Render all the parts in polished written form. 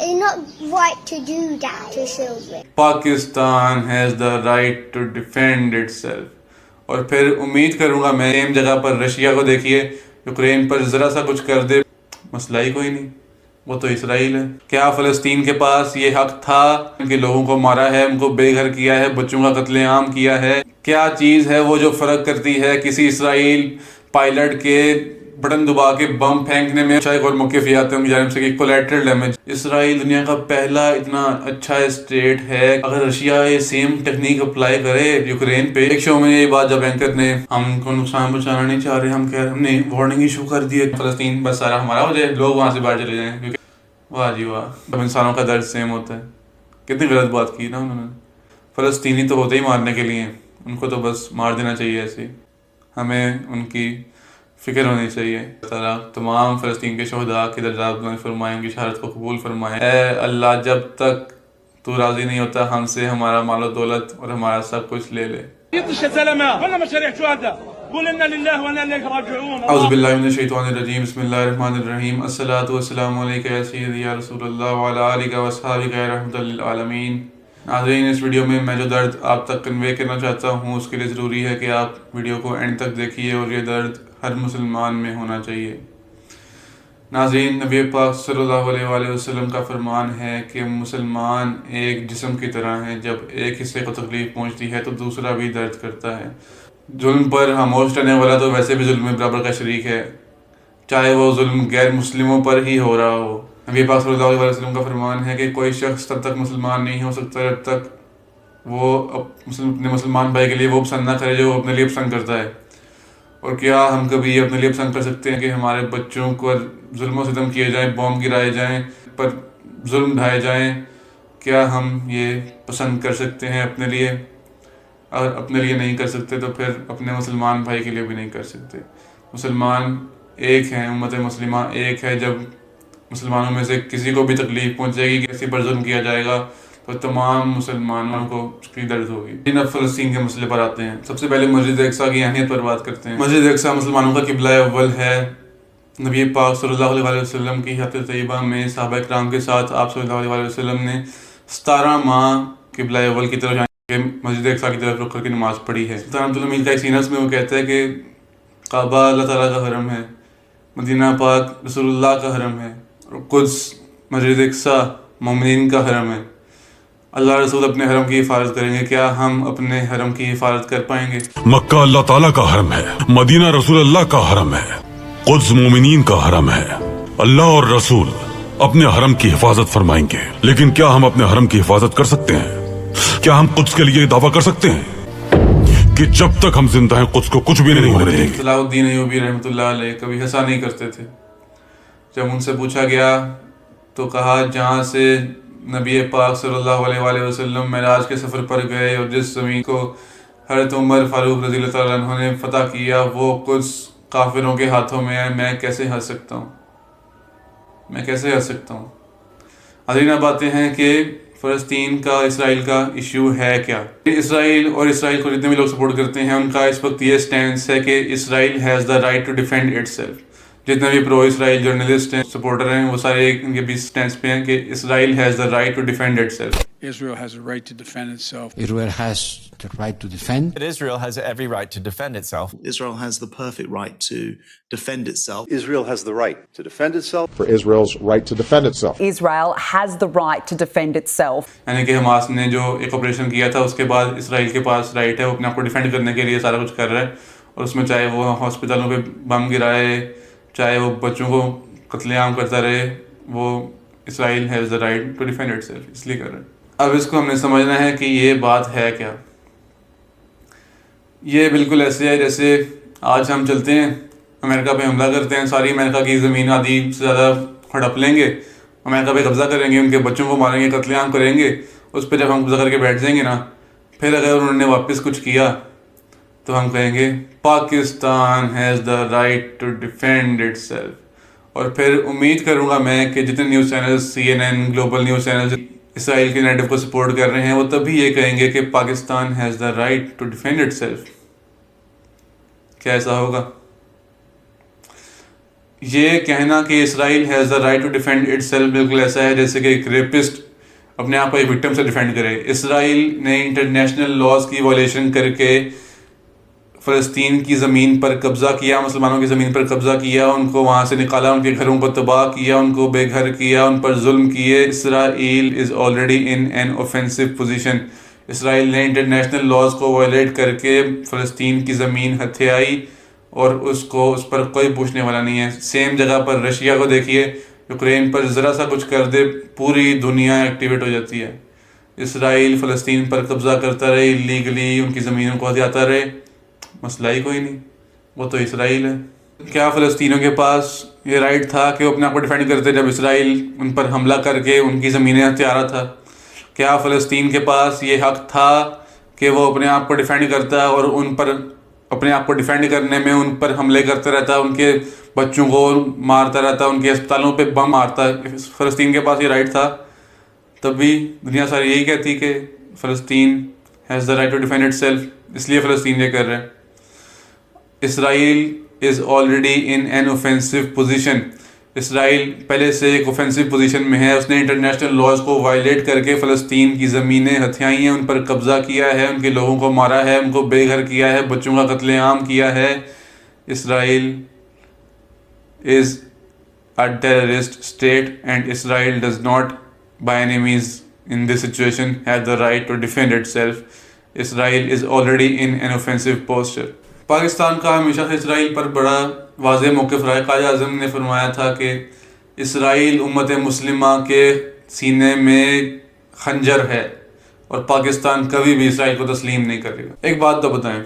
It's not right to do that to children. Pakistan has the right to defend itself. اور پھر امید کروں گا میں سیم جگہ پر رشیا کو دیکھیے، یوکرین پر ذرا سا کچھ کر دے، مسئلہ ہی کوئی نہیں، وہ تو اسرائیل ہے۔ کیا فلسطین کے پاس یہ حق تھا کہ لوگوں کو مارا ہے، ان کو بے گھر کیا ہے، بچوں کا قتل عام کیا ہے؟ کیا چیز ہے وہ جو فرق کرتی ہے کسی اسرائیل پائلٹ کے بٹن دبا کے بم پھینکنے میں، شاید اور موقفیات ان کی جانب سے کہ کولیٹرل ڈیمیج؟ اسرائیل دنیا کا پہلا اتنا اچھا اسٹیٹ ہے، اگر رشیا یہ سیم ٹیکنیک اپلائی کرے یوکرین پہ۔ ایک شو میں یہ بات جب اینکر نے ہم کو نقصان پہنچانا نہیں چاہ رہے، ہم نے وارننگ ایشو کر دی ہے فلسطین بس سارا ہمارا ہو جائے، لوگ وہاں سے باہر چلے جائیں، کیونکہ واہ جی واہ، اب انسانوں کا درد سیم ہوتا ہے۔ کتنی غلط بات کی نا انہوں نے۔ فلسطینی تو ہوتے ہی مارنے کے لیے، ان کو تو بس مار دینا چاہیے ایسے ہی۔ ہمیں ان کی فکر ہونی چاہیے۔ اللہ تعالیٰ تمام فلسطین کے شہداء کے درجات بلند فرمائے، ان کی شہادت کو قبول فرمائے۔ اے اللہ، جب تک تو راضی نہیں ہوتا ہم سے، ہمارا مال و دولت اور ہمارا سب کچھ لے لے۔ اعوذ باللہ من الشیطان الرجیم، بسم اللہ الرحمن الرحیم، الصلاۃ والسلام علیکہ یا سیدی یا رسول اللہ وعلی آلہ واصحابہ رحمۃ للعالمین۔ ناظرین، اس ویڈیو میں جو درد آپ تک کنوے کرنا چاہتا ہوں، اس کے لیے ضروری ہے کہ آپ ویڈیو کو اینڈ تک دیکھیے، اور یہ درد ہر مسلمان میں ہونا چاہیے۔ ناظرین، نبی پاک صلی اللہ علیہ وآلہ وسلم کا فرمان ہے کہ مسلمان ایک جسم کی طرح ہیں، جب ایک حصے کو تکلیف پہنچتی ہے تو دوسرا بھی درد کرتا ہے۔ ظلم پر خاموش رہنے والا تو ویسے بھی ظلم میں برابر کا شریک ہے، چاہے وہ ظلم غیر مسلموں پر ہی ہو رہا ہو۔ نبی پاک صلی اللہ علیہ وسلم کا فرمان ہے کہ کوئی شخص تب تک مسلمان نہیں ہو سکتا جب تک وہ اپنے مسلمان بھائی کے لیے وہ پسند نہ کرے جو وہ اپنے لیے پسند کرتا ہے۔ اور کیا ہم کبھی یہ اپنے لیے پسند کر سکتے ہیں کہ ہمارے بچوں کو ظلم و ستم کیے جائیں، بوم گرائے جائیں، پر ظلم ڈھائے جائیں؟ کیا ہم یہ پسند کر سکتے ہیں اپنے لیے؟ اگر اپنے لیے نہیں کر سکتے تو پھر اپنے مسلمان بھائی کے لیے بھی نہیں کر سکتے۔ مسلمان ایک ہیں، امت مسلمہ ایک ہے۔ جب مسلمانوں میں سے کسی کو بھی تکلیف پہنچے گی، کسی پر ظلم کیا جائے گا، تو تمام مسلمانوں کو اس کی درد ہوگی۔ اب فلسطین کے مسئلے پر آتے ہیں۔ سب سے پہلے مسجد اقصیٰ کی اہمیت پر بات کرتے ہیں۔ مسجد اقصیٰ مسلمانوں کا قبلہ اول ہے۔ نبی پاک صلی اللہ علیہ وسلم کی حیات طیبہ میں صحابہ اکرام کے ساتھ آپ صلی اللہ علیہ وسلم نے 17 ماہ قبلہ اول کی طرف کہ مسجد اقصیٰ کی طرف رخ کر کے نماز پڑھی ہے۔ سلطان عبدالحمید کا ایک سینس میں وہ کہتا ہے کہ کعبہ اللہ تعالیٰ کا حرم ہے، مدینہ پاک رسول اللہ کا حرم ہے، اور قدس مسجد اقصیٰ مومنین کا حرم ہے۔ اللہ رسول اپنے حرم کی حفاظت کریں گے، کیا ہم اپنے حرم کی حفاظت کر پائیں گے؟ مکہ اللہ تعالیٰ کا حرم ہے، مدینہ رسول اللہ کا حرم ہے، قدس مومنین کا حرم ہے۔ اللہ اور رسول اپنے حرم کی حفاظت فرمائیں گے، لیکن کیا ہم اپنے حرم کی حفاظت کر سکتے ہیں؟ کیا ہم قدس کے لیے دعویٰ کر سکتے ہیں کہ جب تک ہم زندہ ہیں قدس کو کچھ بھی نہیں ہونے دیں گے؟ صلاح الدین ایوبی رحمۃ اللہ علیہ کبھی ہنسا نہیں کرتے تھے۔ جب ان سے پوچھا گیا تو کہا، جہاں سے نبی پاک صلی اللہ علیہ وآلہ وسلم معراج کے سفر پر گئے اور جس زمین کو حضرت عمر فاروق رضی اللہ تعالیٰ عنہ نے فتح کیا، وہ قدس کافروں کے ہاتھوں میں ہے، میں کیسے ہنس سکتا ہوں؟ میں کیسے ہنس سکتا ہوں؟ حاضرین، اب آتے ہیں کہ فلسطین کا اسرائیل کا ایشو ہے کیا۔ اسرائیل اور اسرائیل کو جتنے بھی لوگ سپورٹ کرتے ہیں، ان کا اس وقت یہ سٹینس ہے کہ Israel has the right to defend itself. جتنے بھی پرو اسرائیل جرنلسٹ ہیں، سپورٹر ہیں، وہ سارے ان کے بھی سٹینس پہ ہیں کہ Israel has the right to defend itself. Israel has a right to defend itself. Israel has the right to defend. But Israel has every right to defend itself. Israel has the perfect right to defend itself. Israel has the right to defend itself. For Israel's right to defend itself. Israel has the right to defend itself. یعنی کہ Hamas نے جو ایک operation کیا تھا، اس کے بعد اسرائیل کے پاس رائٹ ہے، وہ اپنے آپ کو ڈیفینڈ کرنے کے لیے سارا کچھ کر رہا ہے، اور اس میں چاہے وہ ہاسپٹلوں پہ بم گرائے، چاہے وہ بچوں کو قتل عام کرتا رہے، وہ Israel has the right to defend itself, اس لیے کر رہا ہے۔ اب اس کو ہم نے سمجھنا ہے کہ یہ بات ہے کیا۔ یہ بالکل ایسے ہے جیسے آج ہم چلتے ہیں، امریکہ پہ حملہ کرتے ہیں، ساری امریکہ کی زمین آدھی سے زیادہ ہڑپ لیں گے، امریکہ پہ قبضہ کریں گے، ان کے بچوں کو ماریں گے، قتل عام کریں گے، اس پہ جب ہم قبضہ کر کے بیٹھ جائیں گے نا، پھر اگر انہوں نے واپس کچھ کیا تو ہم کہیں گے Pakistan has the right to defend itself. اور پھر امید کروں گا میں کہ جتنے news channels, CNN، global news channels Israel کے نیریٹو کو سپورٹ کر رہے ہیں، وہ تب بھی یہ کہیں گے کہ Pakistan has the right to defend itself. کیا ایسا ہوگا؟ یہ کہنا کہ Israel has the right to defend itself بالکل ایسا ہے جیسے کہ ایک ریپسٹ اپنے آپ کو ایک وکٹم سے ڈیفینڈ کرے. اسرائیل نے انٹرنیشنل لاز کی وائلیشن کر کے فلسطین کی زمین پر قبضہ کیا, مسلمانوں کی زمین پر قبضہ کیا, ان کو وہاں سے نکالا, ان کے گھروں کو تباہ کیا, ان کو بے گھر کیا, ان پر ظلم کیے. Israel is already in an offensive position. Israel نے انٹرنیشنل لاز کو وائلیٹ کر کے فلسطین کی زمین ہتھیائی اور اس پر کوئی پوچھنے والا نہیں ہے. سیم جگہ پر رشیا کو دیکھیے, یوکرین پر ذرا سا کچھ کر دے پوری دنیا ایکٹیویٹ ہو جاتی ہے. اسرائیل فلسطین پر قبضہ کرتا رہے, لیگلی ان کی زمینوں کو ہتھیاتا رہے, مسئلہ ہی کوئی نہیں, وہ تو اسرائیل ہے. کیا فلسطینیوں کے پاس یہ رائٹ تھا کہ وہ اپنے آپ کو ڈیفینڈ کرتے جب اسرائیل ان پر حملہ کر کے ان کی زمینیں ہتھیارا تھا؟ کیا فلسطین کے پاس یہ حق تھا کہ وہ اپنے آپ کو ڈیفینڈ کرتا اور ان پر اپنے آپ کو ڈیفینڈ کرنے میں ان پر حملے کرتا رہتا, ان کے بچوں کو مارتا رہتا, ان کے اسپتالوں پہ بم مارتا؟ فلسطین کے پاس یہ رائٹ تھا؟ تب بھی دنیا ساری یہی کہتی کہ فلسطین has the right to defend itself, اس لیے فلسطین یہ کر رہے ہیں. Israel is already in an offensive position. Israel پہلے سے ایک اوفینسو پوزیشن میں ہے. اس نے انٹرنیشنل لاز کو وائلیٹ کر کے فلسطین کی زمینیں ہتھیائی ہیں, ان پر قبضہ کیا ہے, ان کے لوگوں کو مارا ہے, ان کو بے گھر کیا ہے, بچوں کا قتل عام کیا ہے. اسرائیل از a terrorist state and Israel does not by any means in this situation have the right to defend itself. Israel is already in an offensive posture. Pakistan کا ہمیشہ سے اسرائیل پر بڑا واضح موقف رہا ہے. قائد اعظم نے فرمایا تھا کہ اسرائیل امت مسلمہ کے سینے میں خنجر ہے اور پاکستان کبھی بھی اسرائیل کو تسلیم نہیں کرے گا. ایک بات تو بتائیں,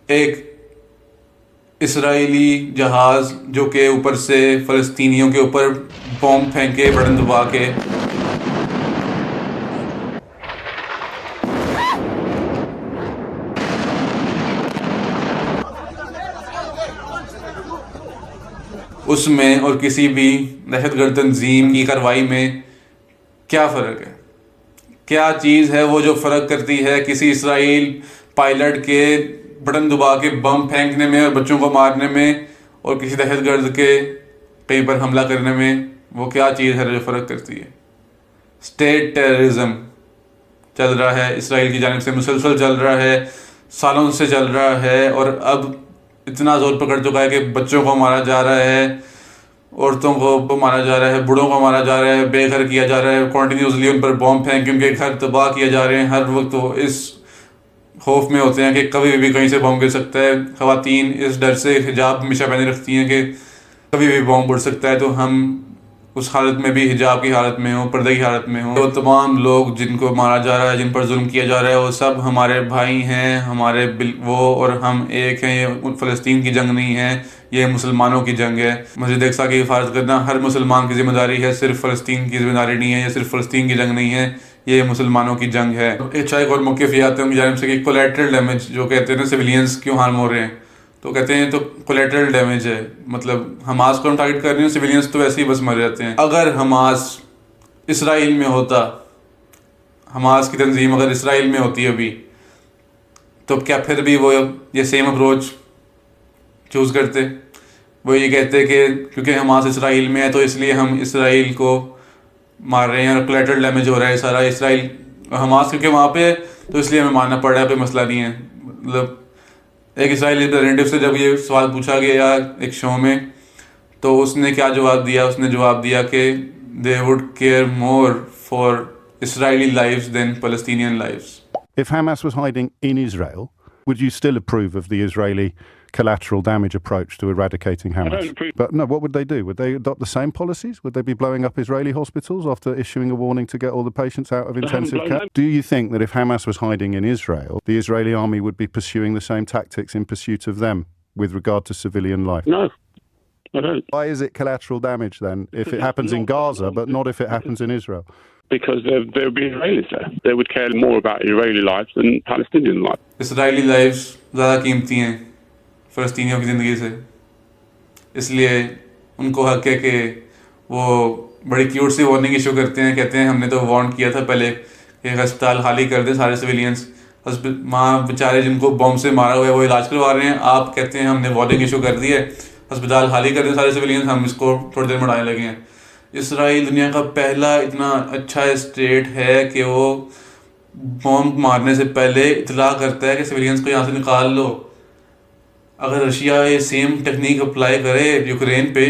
ایک اسرائیلی جہاز جو کہ اوپر سے فلسطینیوں کے اوپر بم پھینکے بٹن دبا کے اس میں اور کسی بھی دہشت گرد تنظیم کی کارروائی میں کیا فرق ہے؟ کیا چیز ہے وہ جو فرق کرتی ہے کسی اسرائیل پائلٹ کے بٹن دبا کے بم پھینکنے میں اور بچوں کو مارنے میں اور کسی دہشت گرد کے کہیں پر حملہ کرنے میں؟ وہ کیا چیز ہے جو فرق کرتی ہے؟ اسٹیٹ ٹیررزم چل رہا ہے اسرائیل کی جانب سے, مسلسل چل رہا ہے, سالوں سے چل رہا ہے, اور اب اتنا زور پکڑ چکا ہے کہ بچوں کو مارا جا رہا ہے, عورتوں کو مارا جا رہا ہے, بوڑھوں کو مارا جا رہا ہے, بے گھر کیا جا رہا ہے, کنٹینیوسلی ان پر بم پھینک کے ان کے گھر تباہ کیے جا رہے ہیں. ہر وقت وہ اس خوف میں ہوتے ہیں کہ کبھی بھی کہیں سے بم گر سکتا ہے. خواتین اس ڈر سے حجاب ہمیشہ پہنے رکھتی ہیں کہ کبھی بھی بم اڑ سکتا ہے, تو ہم اس حالت میں بھی حجاب کی حالت میں ہوں, پردے کی حالت میں ہوں. وہ تمام لوگ جن کو مارا جا رہا ہے, جن پر ظلم کیا جا رہا ہے, وہ سب ہمارے بھائی ہیں, ہمارے وہ اور ہم ایک ہیں. یہ فلسطین کی جنگ نہیں ہے, یہ مسلمانوں کی جنگ ہے. مسجد اقصیٰ کی حفاظت کرنا ہر مسلمان کی ذمہ داری ہے, صرف فلسطین کی ذمہ داری نہیں ہے. یہ صرف فلسطین کی جنگ نہیں ہے, یہ مسلمانوں کی جنگ ہے. ایک اور موقف یہ آتے ہیں ان کی جانب سے کہ کولیٹرل ڈیمیج جو کہتے ہیں نا, سویلینز کیوں ہارم ہو رہے ہیں, تو کہتے ہیں تو کولیٹرل ڈیمیج ہے, مطلب حماس کو ہم ٹارگٹ کر رہے ہیں, سویلینز تو ویسے ہی بس مر جاتے ہیں. اگر حماس اسرائیل میں ہوتا, حماس کی تنظیم اگر اسرائیل میں ہوتی ابھی, تو کیا پھر بھی وہ یہ سیم اپروچ چوز کرتے؟ وہ یہ کہتے کہ کیونکہ حماس اسرائیل میں ہے تو اس لیے ہم اسرائیل کو مار رہے ہیں اور کولیٹرل ڈیمیج ہو رہا ہے سارا اسرائیل, حماس کیونکہ وہاں پہ ہے تو اس لیے ہمیں مارنا پڑ رہا ہے, کوئی مسئلہ نہیں ہے. مطلب ایک اسرائیلی ریپرزینٹیو سے جب یہ سوال پوچھا گیا ایک شو میں, تو اس نے کیا جواب دیا؟ اس نے جواب دیا کہ they would care more for Israeli lives than Palestinian lives. If Hamas was hiding in Israel, would you still approve of the Israeli collateral damage approach to eradicating Hamas? I don't approve. But no, what would they do? Would they adopt the same policies? Would they be blowing up Israeli hospitals after issuing a warning to get all the patients out of intensive care? Do you think that if Hamas was hiding in Israel, the Israeli army would be pursuing the same tactics in pursuit of them with regard to civilian life? No, I don't. Why is it collateral damage then if it happens in Gaza but not if it happens in Israel? Because there would be Israelis there. They would care more about Israeli lives than Palestinian lives. Israeli lives زیادہ قیمتی ہیں فلسطینیوں کی زندگی سے, اس لیے ان کو حق ہے کہ وہ بڑی کیوٹ سی وارننگ ایشو کرتے ہیں, کہتے ہیں ہم نے تو وارن کیا تھا پہلے کہ ہسپتال خالی کر دیں سارے سویلینس, وہاں بیچارے جن کو بم سے مارا ہوا ہے وہ علاج کروا رہے ہیں, آپ کہتے ہیں ہم نے وارننگ ایشو کر دی ہے, ہسپتال خالی کر دیں سارے سویلینز, ہم اس کو تھوڑی دیر میں اڑانے لگے ہیں. اسرائیل دنیا کا پہلا اتنا اچھا اسٹیٹ ہے کہ وہ بوم مارنے سے پہلے اطلاع کرتا ہے کہ سویلینز کو یہاں سے نکال لو. اگر رشیا یہ سیم ٹیکنیک اپلائی کرے یوکرین پہ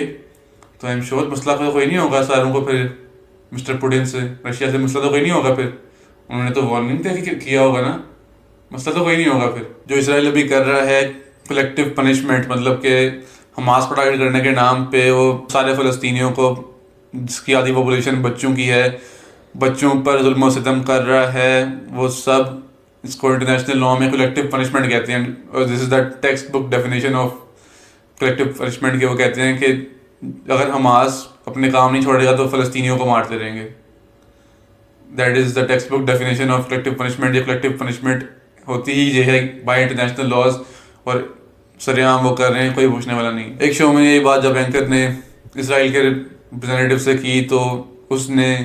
تو ایم شور مسئلہ تو کوئی نہیں ہوگا ساروں کو. پھر مسٹر پوٹن سے رشیا سے مسئلہ تو کوئی نہیں ہوگا. پھر انہوں نے تو وارننگ کیا ہوگا نا, مسئلہ تو کوئی نہیں ہوگا. پھر جو اسرائیل ابھی کر رہا ہے کلیکٹیو پنشمنٹ, مطلب کہ حماس کو ٹارگیٹ کرنے کے نام پہ وہ سارے فلسطینیوں کو, جس کی آدھی پاپولیشن بچوں کی ہے, بچوں پر ظلم و ستم کر رہا ہے, وہ سب اس کو انٹرنیشنل لاء میں کلیکٹیو پنشمنٹ کہتے ہیں. اور this is the textbook definition of collective punishment. کہ وہ کہتے ہیں کہ اگر حماس اپنے کام نہیں چھوڑے گا تو فلسطینیوں کو مارتے رہیں گے. That is the textbook definition of collective punishment. یہ کلیکٹیو پنشمنٹ ہوتی ہی یہ ہے بائی انٹرنیشنل لاز, اور سر عام وہ کر رہے ہیں, کوئی پوچھنے والا نہیں. ایک شو میں یہ بات جب اینکر نے اسرائیل کے ریپرزینٹیو سے کی تو اس نے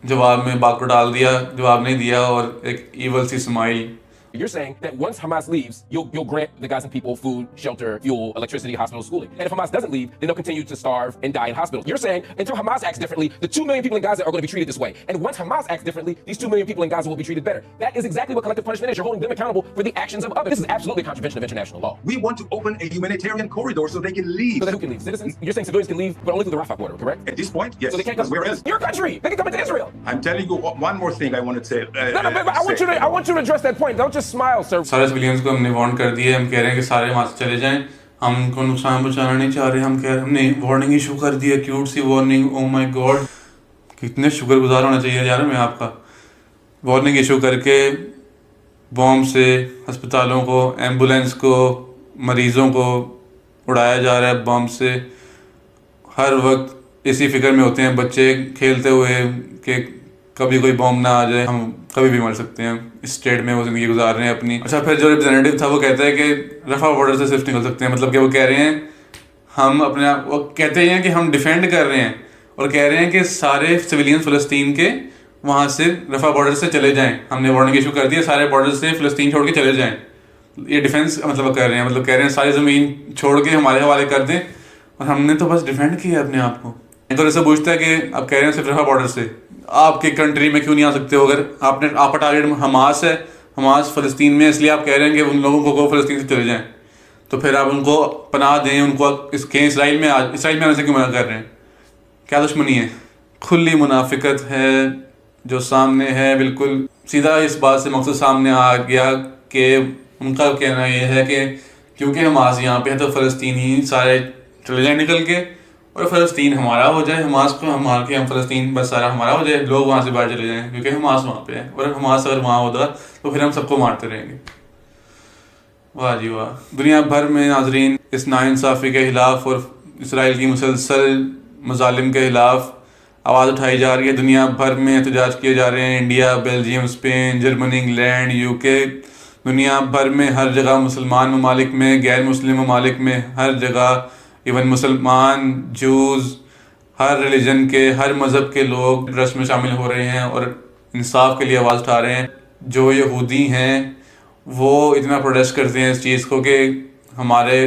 جواب میں بات کو ڈال دیا, جواب نہیں دیا, اور ایک ایول سی smile. You're saying that once Hamas leaves, you'll grant the Gazan people food, shelter, fuel, electricity, hospital, schooling. And if Hamas doesn't leave, then they'll continue to starve and die in hospitals. You're saying until Hamas acts differently, the 2 million people in Gaza are going to be treated this way. And once Hamas acts differently, these 2 million people in Gaza will be treated better. That is exactly what collective punishment is. You're holding them accountable for the actions of others. This is absolutely a contravention of international law. We want to open a humanitarian corridor so they can leave. So then who can leave? Citizens? You're saying civilians can leave, but only through the Rafah border, correct? At this point, yes. So they can't come. Where else? Your country. They can come into Israel. I'm telling you one more thing I want to say. No, I want you to address that point. Don't just smile, sir. سارے civilians کو ہم نے Warren کر دیا ہے. ہم کہہ رہے ہیں کہ سارے وہاں سے چلے جائیں, ہم ان کو نقصان پہنچانا نہیں چاہ رہے. ہم نے وارننگ ایشو کر دی ہے, کیوٹ سی وارننگ. او مائی گاڈ, کتنے شکر گزار ہونا چاہیے یار میں آپ کا. وارننگ ایشو کر کے بوم سے ہسپتالوں کو, ایمبولینس کو, مریضوں کو اڑایا جا رہا ہے بم سے. ہر وقت اسی فکر میں ہوتے ہیں بچے کھیلتے ہوئے کہ کبھی کوئی بم نہ آ جائے, ہم کبھی بھی مر سکتے ہیں. اس اسٹیٹ میں وہ زندگی گزار رہے ہیں اپنی. اچھا, پھر جو ریپرزینٹیو تھا وہ کہتا ہے کہ رفح بارڈر سے صرف نکل سکتے ہیں. مطلب کہ وہ کہہ رہے ہیں ہم اپنے آپ, وہ کہتے ہیں کہ ہم ڈیفینڈ کر رہے ہیں اور کہہ رہے ہیں کہ سارے سویلین فلسطین کے وہاں سے رفح بارڈر سے چلے جائیں. ہم نے وارننگ ایشو کر دیا, سارے بارڈر سے فلسطین چھوڑ کے چلے جائیں. یہ ڈیفینس مطلب کر رہے ہیں, مطلب کہہ رہے ہیں ساری زمین چھوڑ کے ہمارے حوالے کر دیں, اور ہم نے تو بس ڈیفینڈ کیا اپنے آپ کو. تو ایسا پوچھتا ہے کہ آپ کہہ رہے ہیں صرف رفح بارڈر سے, آپ کی کنٹری میں کیوں نہیں آ سکتے ہو؟ اگر آپ کا ٹارگیٹ حماس ہے, حماس فلسطین میں, اس لیے آپ کہہ رہے ہیں کہ ان لوگوں کو فلسطین سے چلے جائیں, تو پھر آپ ان کو پناہ دیں, ان کو اسرائیل میں آنے سے کیوں منع کر رہے ہیں؟ کیا دشمنی ہے؟ کھلی منافقت ہے جو سامنے ہے. بالکل سیدھا اس بات سے مقصد سامنے آ گیا کہ ان کا کہنا یہ ہے کہ کیونکہ حماس یہاں پہ ہے تو فلسطینی سارے چلے جائیں نکل کے, اور فلسطین ہمارا ہو جائے. حماس کو ہم مار کے ہم فلسطین بس سارا ہمارا ہو جائے, لوگ وہاں سے باہر چلے جائیں کیونکہ حماس وہاں پہ ہے. اور حماس اگر وہاں ہوتا تو پھر ہم سب کو مارتے رہیں گے. واہ جی واہ. دنیا بھر میں ناظرین اس ناانصافی کے خلاف اور اسرائیل کی مسلسل مظالم کے خلاف آواز اٹھائی جا رہی ہے. دنیا بھر میں احتجاج کیے جا رہے ہیں. India, Belgium, Spain, Germany, England, UK, دنیا بھر میں ہر جگہ, مسلمان ممالک میں, غیر مسلم ممالک میں, ہر جگہ. ایون مسلمان, جوز, ہر ریلیجن کے, ہر مذہب کے لوگ رش میں شامل ہو رہے ہیں اور انصاف کے لیے آواز اٹھا رہے ہیں. جو یہودی ہیں وہ اتنا پروٹیسٹ کرتے ہیں اس چیز کو کہ ہمارے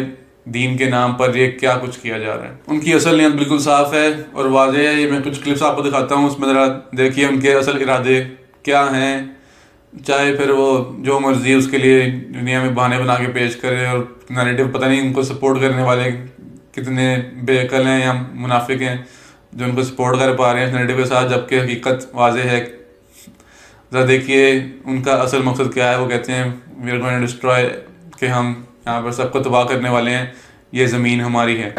دین کے نام پر یہ کیا کچھ کیا جا رہا ہے. ان کی اصل نیت بالکل صاف ہے اور واضح ہے. یہ میں کچھ کلپس آپ کو دکھاتا ہوں, اس میں ذرا دیکھیے ان کے اصل ارادے کیا ہیں. چاہے پھر وہ جو مرضی اس کے لیے دنیا میں بہانے بنا کے پیش کرے, اور نیریٹو پتہ نہیں ان کو سپورٹ کرنے والے کتنے بے عقل ہیں یا منافق ہیں جو ان کو سپورٹ کر پا رہے ہیں اس نیریٹو کے ساتھ, جبکہ حقیقت واضح ہے. ذرا دیکھیے ان کا اصل مقصد کیا ہے. وہ کہتے ہیں we are going to destroy, کہ ہم یہاں پر سب کو تباہ کرنے والے ہیں, یہ زمین ہماری ہے.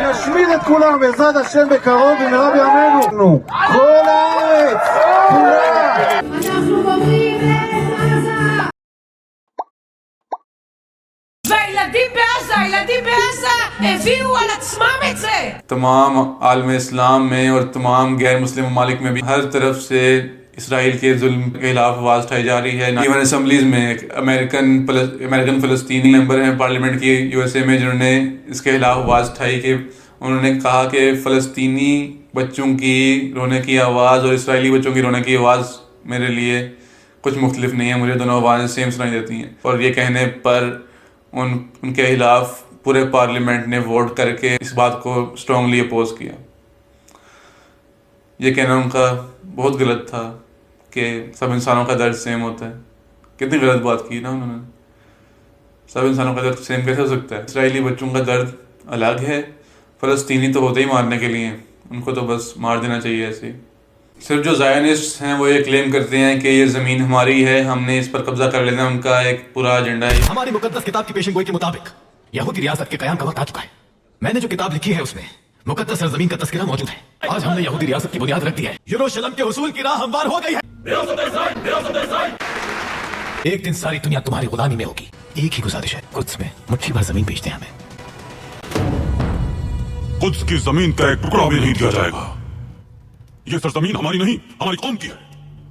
تمام عالم اسلام میں اور تمام غیر مسلم ممالک میں بھی ہر طرف سے اسرائیل کے ظلم کے خلاف آواز اٹھائی جا رہی ہے. ایون اسمبلیز میں ایک امریکن فلسطینی ممبر ہیں پارلیمنٹ کی USA میں, جنہوں نے اس کے خلاف آواز اٹھائی کہ انہوں نے کہا کہ فلسطینی بچوں کی رونے کی آواز اور اسرائیلی بچوں کی رونے کی آواز میرے لیے کچھ مختلف نہیں ہے, مجھے دونوں آوازیں سیم سنائی دیتی ہیں. اور یہ کہنے پر ان کے خلاف پورے پارلیمنٹ نے ووٹ کر کے اس بات کو اسٹرانگلی اپوز کیا. یہ کہنا ان کا بہت غلط تھا کہ سب انسانوں کا درد سیم ہوتا ہے. کتنی غلط بات کی نا انہوں نے. سب انسانوں کا درد سیم کیسے ہو سکتا ہے؟ اسرائیلی بچوں کا درد الگ ہے. فلسطینی تو ہوتے ہی مارنے کے لیے، ان کو تو بس مار دینا چاہیے ایسے ہی. صرف جو زائنسٹ ہیں وہ یہ کلیم کرتے ہیں کہ یہ زمین ہماری ہے، ہم نے اس پر قبضہ کر لینا. ان کا ایک پورا ایجنڈا ہے. ہماری مقدس کتاب کی پیشن گوئی کے مطابق یہودی ریاست کے قیام کا وقت آ چکا ہے. میں نے جو کتاب لکھی ہے اس میں مقدس سرزمین کا تذکرہ موجود ہے. آج ہم نے یہودی ریاست کی بنیاد رکھ دی ہے. یروشلم کے حصول کی راہ ہموار ہو گئی ہے. ایک دن ساری دنیا تمہاری غلامی میں ہوگی. ایک ہی گزارش ہے، قدس میں مٹھی بھر زمین بیچتے ہیں ہمیں. قدس کی زمین کا ایک ٹکڑا بھی نہیں دیا جائے گا. یہ سرزمین ہماری نہیں، ہماری قوم کی ہے.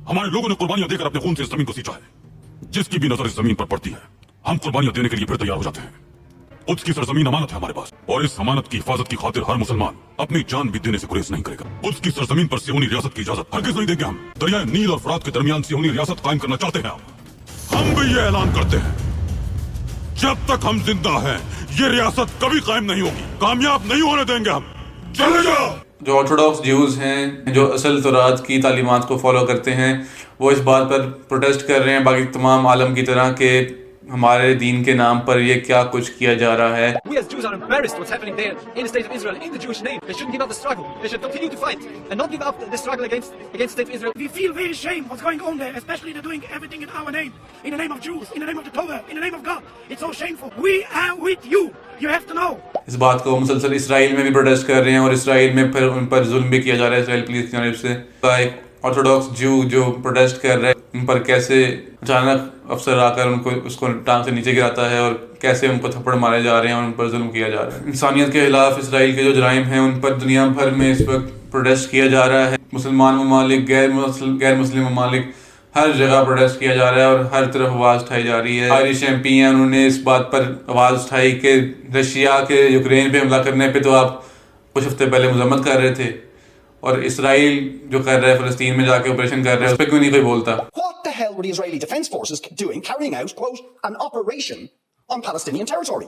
ہمارے لوگوں نے قربانیاں دے کر اپنے خون سے اس زمین کو سینچا ہے. جس کی بھی نظر اس زمین پر پڑتی ہے ہم قربانیاں دینے کے لیے پھر تیار ہو جاتے ہیں. قدس کی سرزمین امانت ہے ہمارے پاس، اور اس امانت کی حفاظت کی خاطر ہر مسلمان اپنی جان بھی دینے سے گریز نہیں کرے گا. قدس کی سرزمین پر صہیونی ریاست کی اجازت ہرگز نہیں دیں گے. ہم دریائے نیل اور فرات کے درمیان صہیونی ریاست قائم کرنا چاہتے ہیں. ہم بھی یہ اعلان کرتے ہیں جب تک ہم زندہ ہیں یہ ریاست کبھی قائم نہیں ہوگی. کامیاب نہیں ہونے دیں گے ہم. چلے جاؤ. جو آرتھوڈاکس جیوز ہیں، جو اصل تورات کی تعلیمات کو فالو کرتے ہیں، وہ اس بات پر پروٹیسٹ کر رہے ہیں باقی تمام عالم کی طرح کہ ہمارے دین کے نام پر یہ کیا کچھ کیا جا رہا ہے. We as Jews are embarrassed what's happening there in the state of Israel, in the Jewish name. They shouldn't give up the struggle. They should continue to fight and not give up the struggle against the state of Israel. We feel very ashamed what's going on there, especially they're doing everything in our name, in the name of Jews, in the name of the Torah, in the name of God. It's so shameful. We are with you. You have to know. اس بات کو مسلسل اسرائیل میں بھی protest کر رہے ہیں، اور اسرائیل میں پھر ان پر ظلم بھی کیا جا رہا ہے اسرائیل پولیس کی جانب سے. ایک آرتھوڈاکس جیو جو پروٹیسٹ کر رہے ہیں، ان پر کیسے اچانک افسر آ کر ان کو اس کو ٹانگ سے نیچے گراتا ہے، اور کیسے ان کو تھپڑ مارے جا رہے ہیں اور ان پر ظلم کیا جا رہا ہے. انسانیت کے خلاف اسرائیل کے جو جرائم ہیں ان پر دنیا بھر میں اس وقت پروٹیسٹ کیا جا رہا ہے. مسلمان ممالک، غیر مسلم ممالک، ہر جگہ پروٹیسٹ کیا جا رہا ہے اور ہر طرف آواز اٹھائی جا رہی ہے. آئرش ایم پی ہیں، انہوں نے اس بات پر آواز اٹھائی کہ رشیا کے یوکرین پہ حملہ کرنے پہ تو آپ کچھ ہفتے پہلے مذمت کر رہے تھے، اور اسرائیل جو کر رہا ہے فلسطین میں جا کے آپریشن کر رہا ہے اس پہ کیوں نہیں کوئی بولتا. What the hell were the Israeli Defense Forces doing carrying out, quote, an operation on Palestinian territory?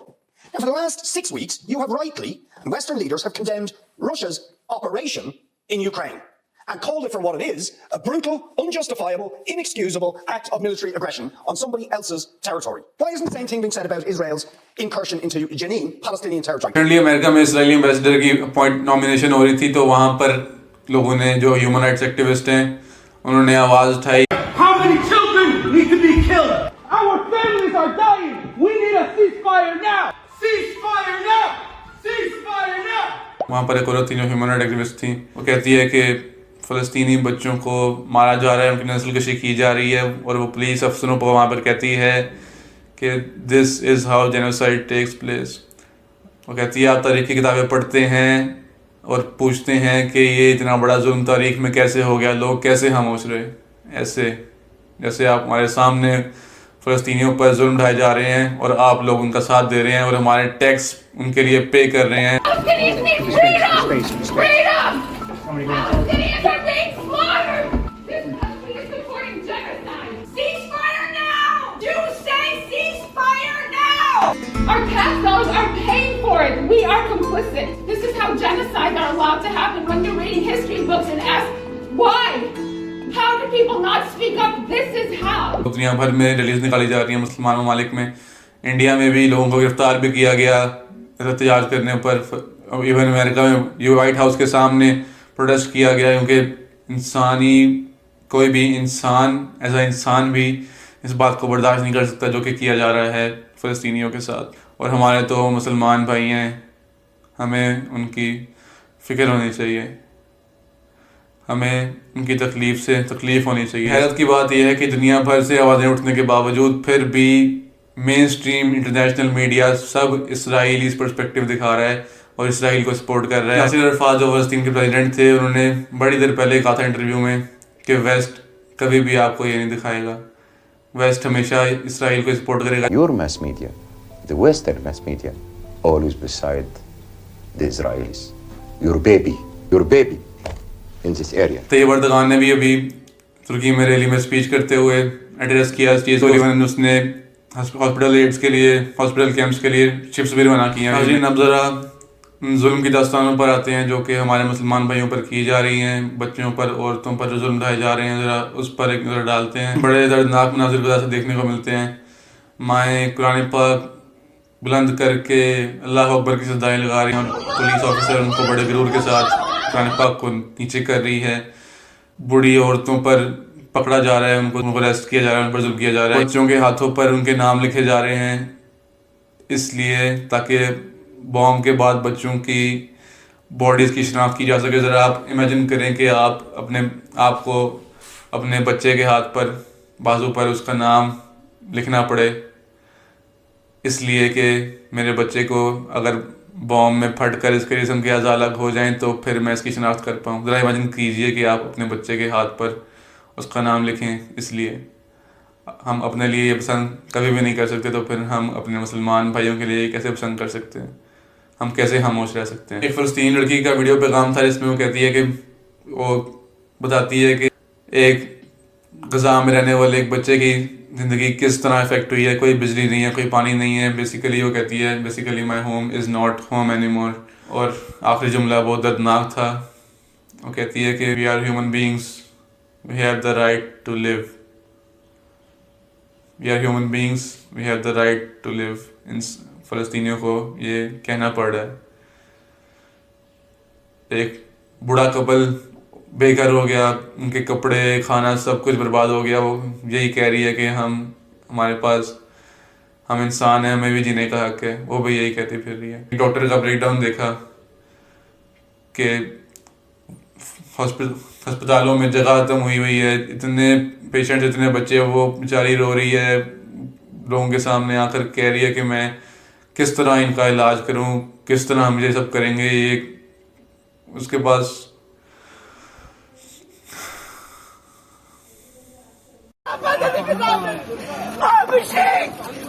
Now, for the last 6 weeks, you have rightly, and Western leaders have condemned Russia's operation in Ukraine and called it for what it is, a brutal, unjustifiable, inexcusable act of military aggression on somebody else's territory. Why isn't the same thing being said about Israel's incursion into Jenin, Palestinian territory? Currently, امریکہ میں اسرائیلی ambassador کی nomination ہو رہی تھی تو وہاں پر لوگوں نے، جو human rights activist ہیں، انہوں نے آواز اٹھائی. How many children need to be killed? Our families are dying. We need a ceasefire now. Ceasefire now. Ceasefire now. وہاں پر ایک عورت تھی جو ہیومن رائٹ ایکٹیوسٹ تھی، وہ کہتی ہے کہ فلسطینی بچوں کو مارا جا رہا ہے، ان کی نسل کشی کی جا رہی ہے، اور وہ پولیس افسروں کو وہاں پر کہتی ہے کہ this is how genocide takes place. وہ کہتی ہے آپ تاریخ کی کتابیں پڑھتے ہیں اور پوچھتے ہیں کہ یہ اتنا بڑا ظلم تاریخ میں کیسے ہو گیا، لوگ کیسے خاموش رہے. ایسے جیسے آپ ہمارے سامنے فلسطینیوں پر ظلم ڈھائے جا رہے ہیں اور آپ لوگ ان کا ساتھ دے رہے ہیں اور ہمارے ٹیکس ان کے لیے پے کر رہے ہیں. Our tax dollars are paying for it. We are complicit. This is how genocides are allowed to happen. When you're reading history books and ask why, how do people not speak up? This is how. دنیا بھر میں release نکالی جا رہی ہیں مسلمان ممالک میں. انڈیا میں بھی لوگوں کو گرفتار بھی کیا گیا احتجاج کرنے پر. ایون امریکہ میں وائٹ ہاؤس کے سامنے پروٹیسٹ کیا گیا کیونکہ کوئی بھی انسان ایسا انسان بھی اس بات کو برداشت نہیں کر سکتا جو کہ کیا جا رہا ہے فلسطینیوں کے ساتھ. اور ہمارے تو مسلمان بھائی ہیں، ہمیں ان کی فکر ہونی چاہیے، ہمیں ان کی تکلیف سے تکلیف ہونی چاہیے. حیرت کی بات یہ ہے کہ دنیا بھر سے آوازیں اٹھنے کے باوجود پھر بھی مین اسٹریم انٹرنیشنل میڈیا سب اسرائیلی پرسپیکٹیو دکھا رہا ہے اور اسرائیل کو سپورٹ کر رہا ہے. یاسر عرفات جو فلسطین کے پریزیڈنٹ تھے، انہوں نے بڑی دیر پہلے کہا تھا انٹرویو میں کہ ویسٹ کبھی بھی آپ کو یہ نہیں دکھائے گا، ویسٹ ہمیشہ اسرائیل کو سپورٹ کرے گا. Your mass media, the Western mass media, always beside the Israelis. Your baby in this area. Tayyip Erdogan نے بھی ابھی ترکی میں ریلی میں اسپیچ کرتے ہوئے ایڈریس کیا اس چیز کو. اس نے ہاسپٹل ایڈس کے لیے، ہاسپٹل کیمپس کے لیے شپس بھی روانہ کی ہیں. ناظرین اب ذرا ظلم کی داستانوں پر آتے ہیں جو کہ ہمارے مسلمان بھائیوں پر کی جا رہی ہیں، بچوں پر، عورتوں پر جو ظلم ڈھائے جا رہے ہیں، ذرا اس پر ایک نظر ڈالتے ہیں. بڑے دردناک مناظر وجہ سے دیکھنے کو ملتے ہیں. مائیں قرآن پاک بلند کر کے اللہ اکبر کی صدائیں لگا رہی ہیں اور پولیس آفیسر ان کو بڑے غرور کے ساتھ قرآن پاک کو نیچے کر رہی ہے. بوڑھی عورتوں پر پکڑا جا رہا ہے، ان کو اریسٹ کیا جا رہا ہے، ان پر ظلم کیا جا رہا ہے. بچوں کے ہاتھوں پر ان کے نام لکھے جا رہے ہیں اس لیے تاکہ بوم کے بعد بچوں کی باڈیز کی شناخت کی جا سکے. ذرا آپ امیجن کریں کہ آپ کو اپنے بچے کے ہاتھ پر، بازو پر اس کا نام لکھنا پڑے اس لیے کہ میرے بچے کو اگر بوم میں پھٹ کر اس کے جسم کے اعضاء الگ ہو جائیں تو پھر میں اس کی شناخت کر پاؤں. ذرا امیجن کیجئے کہ آپ اپنے بچے کے ہاتھ پر اس کا نام لکھیں. اس لیے ہم اپنے لیے یہ پسند کبھی بھی نہیں کر سکتے تو پھر ہم اپنے مسلمان بھائیوں کے لیے کیسے پسند کر سکتے ہیں؟ ہم کیسے خاموش رہ سکتے ہیں؟ ایک فلسطینی لڑکی کا ویڈیو پیغام تھا جس میں وہ کہتی ہے کہ وہ بتاتی ہے کہ ایک غزہ میں رہنے والے ایک بچے کی زندگی کس طرح افیکٹ ہوئی ہے. کوئی بجلی نہیں ہے، کوئی پانی نہیں ہے. بیسیکلی وہ کہتی ہے basically my home is not home any more. اور آخری جملہ بہت دردناک تھا. وہ کہتی ہے کہ we are human beings, we have the right to live. We are human beings, we have the right to live. ان فلسطینیوں کو یہ کہنا پڑ رہا ہے. ایک بوڑھا کپل بے گھر ہو گیا، ان کے کپڑے، کھانا سب کچھ برباد ہو گیا. وہ یہی کہہ رہی ہے کہ ہمارے پاس، ہم انسان ہیں، ہمیں بھی جینے کا حق ہے. وہ بھی یہی کہتی پھر رہی ہے. ڈاکٹر کا بریک ڈاؤن دیکھا کہ ہسپتالوں میں جگہ ختم ہوئی ہے، اتنے پیشنٹ، اتنے بچے، وہ بیچاری رو رہی ہے لوگوں کے سامنے آ کر کہہ رہی ہے کہ میں کس طرح ان کا علاج کروں، کس طرح ہم یہ سب کریں گے. یہ اس کے پاس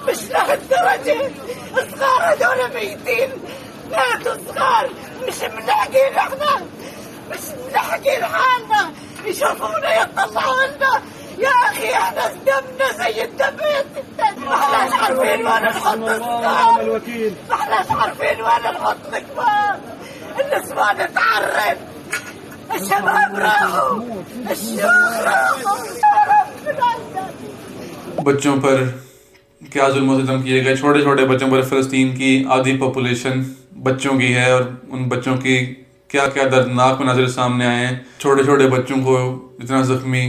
مش لهالدرجة صغار هدول ميتين، ماتوا صغار، مش ملاحقين احنا، مش ملاحقين حالنا، يشوفونا يطلعوا لنا. يا اخي احنا دمنا زي الدم، ما احناش عارفين وين نحط الصغار، ما احناش عارفين وين نحط الكبار. النسوان تعرف، الشباب راحوا، الشيوخ راحوا. بچوں پر کیا ظلم و ستم کیے گئے. چھوٹے چھوٹے بچوں پر. فلسطین کی آدھی پاپولیشن بچوں کی ہے اور ان بچوں کی کیا کیا دردناک مناظر سامنے آئے ہیں. چھوٹے چھوٹے بچوں کو اتنا زخمی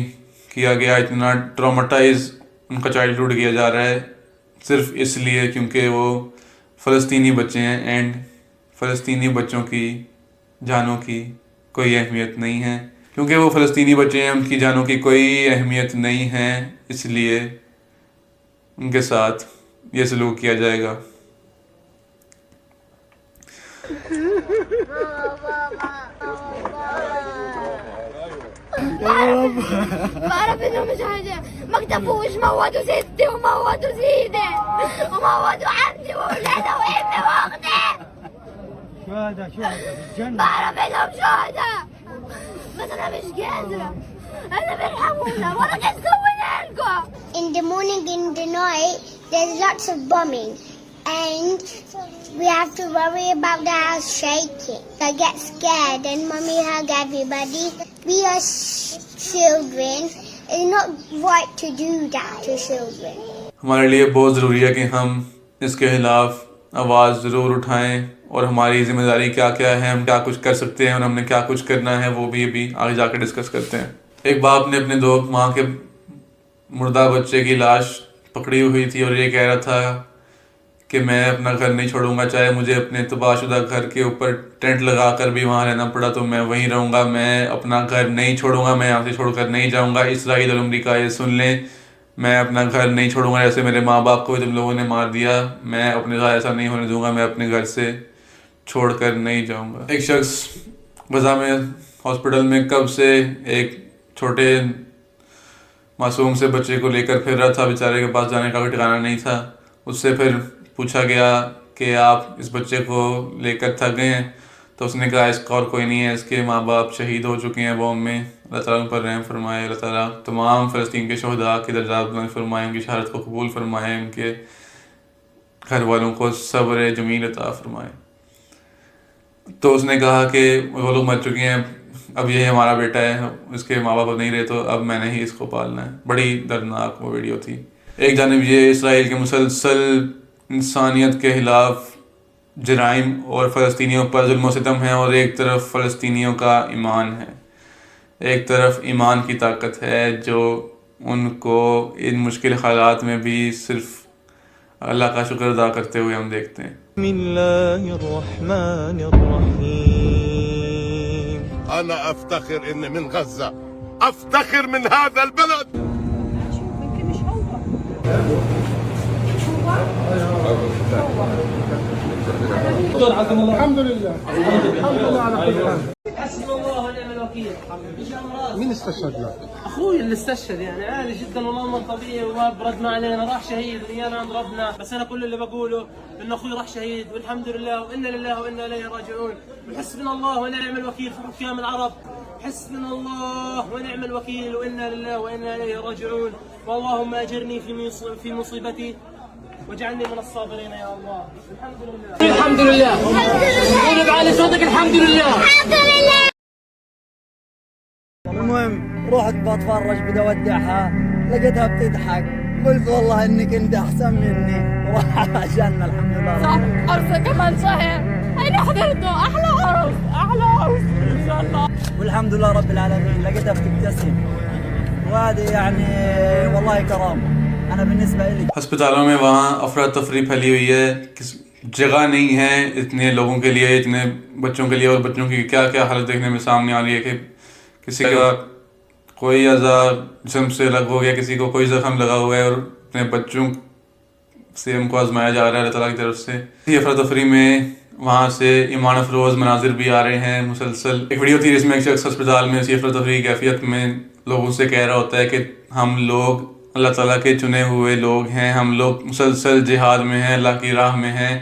کیا گیا، اتنا ٹرامیٹائز ان کا چائلڈ ہوڈ کیا جا رہا ہے صرف اس لیے کیونکہ وہ فلسطینی بچے ہیں. اینڈ فلسطینی بچوں کی جانوں کی کوئی اہمیت نہیں ہے. کیونکہ وہ فلسطینی بچے ہیں، ان کی جانوں کی کوئی اہمیت نہیں ہے، اس لیے ان کے ساتھ یہ سلوک کیا جائے گا. بعرف انه مش حاجة، ما اكتفوش، موتوا ستي وموتوا سيدي وموتوا عمتي وولادها وامي واختي. شهداء بعرف انهم شهداء بس انا مش قادرة. انا بيرحمونا ولا نسوي لكم. In the morning, in the night, there's lots of bombing, and we have to worry about the house shaking. I get scared, and mommy hug everybody. We are children. It's not right to do that to children. ہمارے لیے بہت ضروری ہے کہ ہم اس کے خلاف آواز ضرور اٹھائیں اور ہماری ذمہ داری کیا کیا ہے، ہم کیا کچھ کر سکتے ہیں اور ہم نے کیا کچھ کرنا ہے، وہ بھی ابھی آگے جا کے ڈسکس کرتے ہیں. ایک باپ نے اپنے 2 ماہ کے مردہ بچے کی لاش پکڑی ہوئی تھی اور یہ کہہ رہا تھا کہ میں اپنا گھر نہیں چھوڑوں گا، چاہے مجھے اپنے تباہ شدہ گھر کے اوپر ٹینٹ لگا کر بھی وہاں رہنا پڑا تو میں وہیں رہوں گا، میں اپنا گھر نہیں چھوڑوں گا، میں یہاں سے چھوڑ کر نہیں جاؤں گا. اسرائیل اور امریکہ یہ سن لیں، میں اپنا گھر نہیں چھوڑوں گا. جیسے میرے ماں باپ کو تم لوگوں نے مار دیا، میں اپنے ساتھ ایسا نہیں ہونے دوں گا، میں اپنے گھر سے چھوڑ کر نہیں جاؤں گا. ایک شخص غزہ میں ہاسپٹل میں کب سے ایک چھوٹے معصوم سے بچے کو لے کر پھر رہا تھا، بیچارے کے پاس جانے کا کوئی ٹھکانہ نہیں تھا. اس سے پھر پوچھا گیا کہ آپ اس بچے کو لے کر تھک گئے ہیں؟ تو اس نے کہا اس کا اور کوئی نہیں ہے، اس کے ماں باپ شہید ہو چکے ہیں بوم میں، اللہ تعالیٰ ان پر رحم فرمائے، اللہ تعالیٰ تمام فلسطین کے شہداء کے درجات بلند فرمائے، ان کی شہادت کو قبول فرمائے، ان کے گھر والوں کو صبر جمیل عطا فرمائے۔ تو اس نے کہا کہ وہ لوگ مر چکے ہیں، اب یہ ہمارا بیٹا ہے، اس کے ماں باپ نہیں رہے تو اب میں نے ہی اس کو پالنا ہے۔ بڑی دردناک وہ ویڈیو تھی۔ ایک جانب یہ اسرائیل کے مسلسل انسانیت کے خلاف جرائم اور فلسطینیوں پر ظلم و ستم ہے، اور ایک طرف فلسطینیوں کا ایمان ہے، ایک طرف ایمان کی طاقت ہے جو ان کو ان مشکل حالات میں بھی صرف اللہ کا شکر ادا کرتے ہوئے ہم دیکھتے ہیں۔ بسم اللہ الرحمن الرحیم انا افتخر اني من غزة، افتخر من هذا البلد. الحمد لله الحمد لله على كل حال. حسبنا الله ونعم الوكيل. مين استشهد لك؟ اخوي اللي استشهد، يعني عادي جدا والامر طبيعي، وبرد ما علينا، راح شهيد ويانا انضربنا، بس انا كل اللي بقوله انه اخوي راح شهيد والحمد لله وانا لله وانا اليه راجعون، وحسبنا الله ونعم الوكيل في حكام العرب، حسبنا الله ونعم الوكيل وانا لله وانا اليه راجعون، واللهم اجرني في مصيبتي واجعلني من الصابرين يا الله. الحمد لله الحمد لله قول بعلي صوتك الحمد لله الحمد لله. المهم رحت بتفرج بدي اودعها، لقيتها بتضحك، قلت والله انك انت احسن مني، وعشان الحمد لله. صح، عرسه كمان شهر، انا حضرته احلى عرس احلى عرس ان شاء الله، والحمد لله رب العالمين، لقيتها بتبتسم، وهذه يعني والله كرامه انا بالنسبه لي. ہسپتالوں میں وہاں افراتفری پھیلی ہوئی ہے، جگہ نہیں ہے اتنے لوگوں کے لیے، اتنے بچوں کے لیے، اور بچوں کی کیا کیا حالت دیکھنے میں سامنے آ رہی ہے کہ کسی کا کوئی اعضاء جسم سے الگ ہو گیا، کسی کو کوئی زخم لگا ہوا ہے، اور اپنے بچوں سے ہم کو آزمایا جا رہا ہے اللہ تعالیٰ کی طرف سے۔ اسی افراتفری میں وہاں سے ایمان افروز مناظر بھی آ رہے ہیں مسلسل۔ ایک ویڈیو تھی جس میں ایک شخص ہسپتال میں اسی افراتفری کیفیت میں لوگوں سے کہہ رہا ہوتا ہے کہ ہم لوگ اللہ تعالیٰ کے چنے ہوئے لوگ ہیں، ہم لوگ مسلسل جہاد میں ہیں، اللہ کی راہ میں ہیں،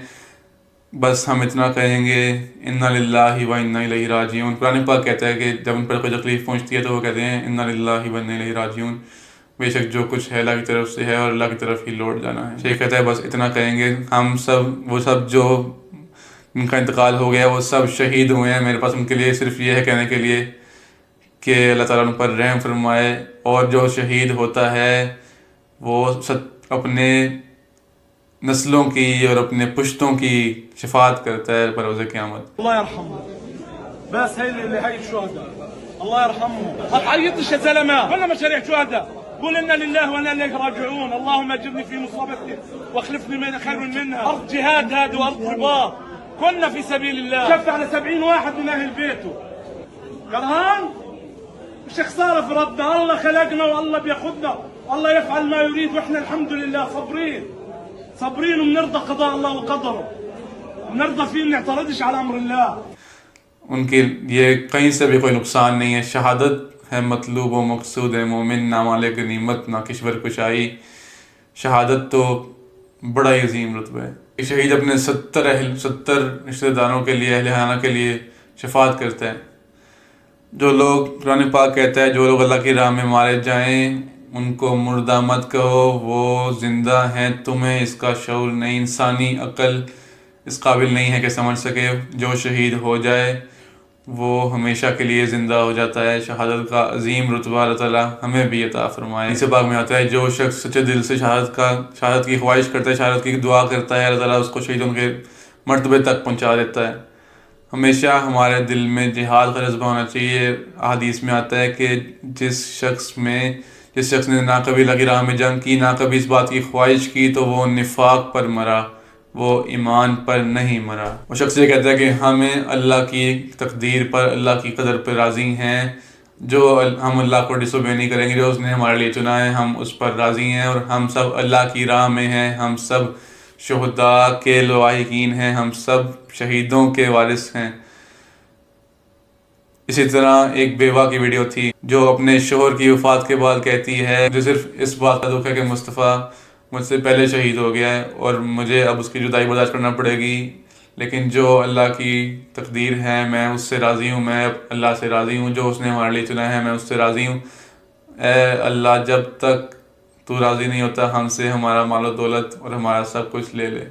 بس ہم اتنا کہیں گے انا للہ و انا الیہ راجعون۔ قرآن پاک کہتا ہے کہ جب ان پر کوئی تکلیف پہنچتی ہے تو وہ کہتے ہیں انا للہ و انا الیہ راجعون، بے شک جو کچھ ہے اللہ کی طرف سے ہے اور اللہ کی طرف ہی لوٹ جانا ہے۔ شیخ کہتا ہے بس اتنا کہیں گے، ہم سب وہ سب جو ان کا انتقال ہو گیا وہ سب شہید ہوئے ہیں، میرے پاس ان کے لیے صرف یہ ہے کہنے کے لیے کہ اللہ تعالیٰ ان پر رحم فرمائے، اور جو شہید ہوتا ہے وہ اپنے نسلوں کی اور اپنے پشتوں کی شفاعت کرتا ہے بروز قیامت۔ الله يرحمه، بس هي اللي هي الشهداء، الله يرحمهم. ما تعيطش يا زلمه، كلنا مشاريع شهداء، قول انا لله وانا اليه راجعون، اللهم اجرني في مصيبتي واخلفني من خير منها. ارض جهاد هذه وارض رباط، كنا في سبيل الله، شف على 70 واحد من اهل بيته. كرهان مش خساره في ربنا، الله خلقنا والله بياخذنا، الله يفعل ما يريد، واحنا الحمد لله صابرين صابرين، وبنرضى قضاء الله وقدره، بنرضى فيه، بنعترضش على امر الله. ان کے یہ کہیں سے بھی کوئی نقصان نہیں ہے، شہادت ہے مطلوب و مقصود ہے مومن، نہ مال غنیمت نہ کشور کشائی، شہادت تو بڑا ہی عظیم رتبہ ہے۔ شہید اپنے 70 رشتہ داروں کے لیے، اہل خانہ کے لیے شفاعت کرتا ہے۔ جو لوگ قرآن پاک کہتا ہے جو لوگ اللہ کی راہ میں مارے جائیں ان کو مردہ مت کہو، وہ زندہ ہیں، تمہیں اس کا شعور نہیں، انسانی عقل اس قابل نہیں ہے کہ سمجھ سکے۔ جو شہید ہو جائے وہ ہمیشہ کے لیے زندہ ہو جاتا ہے۔ شہادت کا عظیم رتبہ اللہ تعالیٰ ہمیں بھی عطا فرمائے۔ اس باغ میں آتا ہے جو شخص سچے دل سے شہادت کی خواہش کرتا ہے، شہادت کی دعا کرتا ہے، اللہ تعالیٰ اس کو شہیدوں کے مرتبے تک پہنچا دیتا ہے۔ ہمیشہ ہمارے دل میں جہاد کا جذبہ ہونا چاہیے۔ احادیث میں آتا ہے کہ جس شخص نے نہ کبھی اللہ کی راہ میں جنگ کی، نہ کبھی اس بات کی خواہش کی، تو وہ نفاق پر مرا، وہ ایمان پر نہیں مرا۔ وہ شخص یہ کہتا ہے کہ ہمیں اللہ کی تقدیر پر، اللہ کی قدر پر راضی ہیں، جو ہم اللہ کو ڈس اوبے نہیں کریں گے، جو اس نے ہمارے لیے چنا ہے ہم اس پر راضی ہیں، اور ہم سب اللہ کی راہ میں ہیں، ہم سب شہداء کے لواحقین ہیں، ہم سب شہیدوں کے وارث ہیں۔ اسی طرح ایک بیوہ کی ویڈیو تھی جو اپنے شوہر کی وفات کے بعد کہتی ہے مجھے صرف اس بات کا دکھ ہے کہ مصطفیٰ مجھ سے پہلے شہید ہو گیا ہے اور مجھے اب اس کی جدائی برداشت کرنا پڑے گی، لیکن جو اللہ کی تقدیر ہے میں اس سے راضی ہوں، میں اللہ سے راضی ہوں، جو اس نے ہمارے لیے چنا ہے میں اس سے راضی ہوں۔ اے اللہ جب تک تو راضی نہیں ہوتا ہم سے، ہمارا مال و دولت اور ہمارا سب کچھ لے لے۔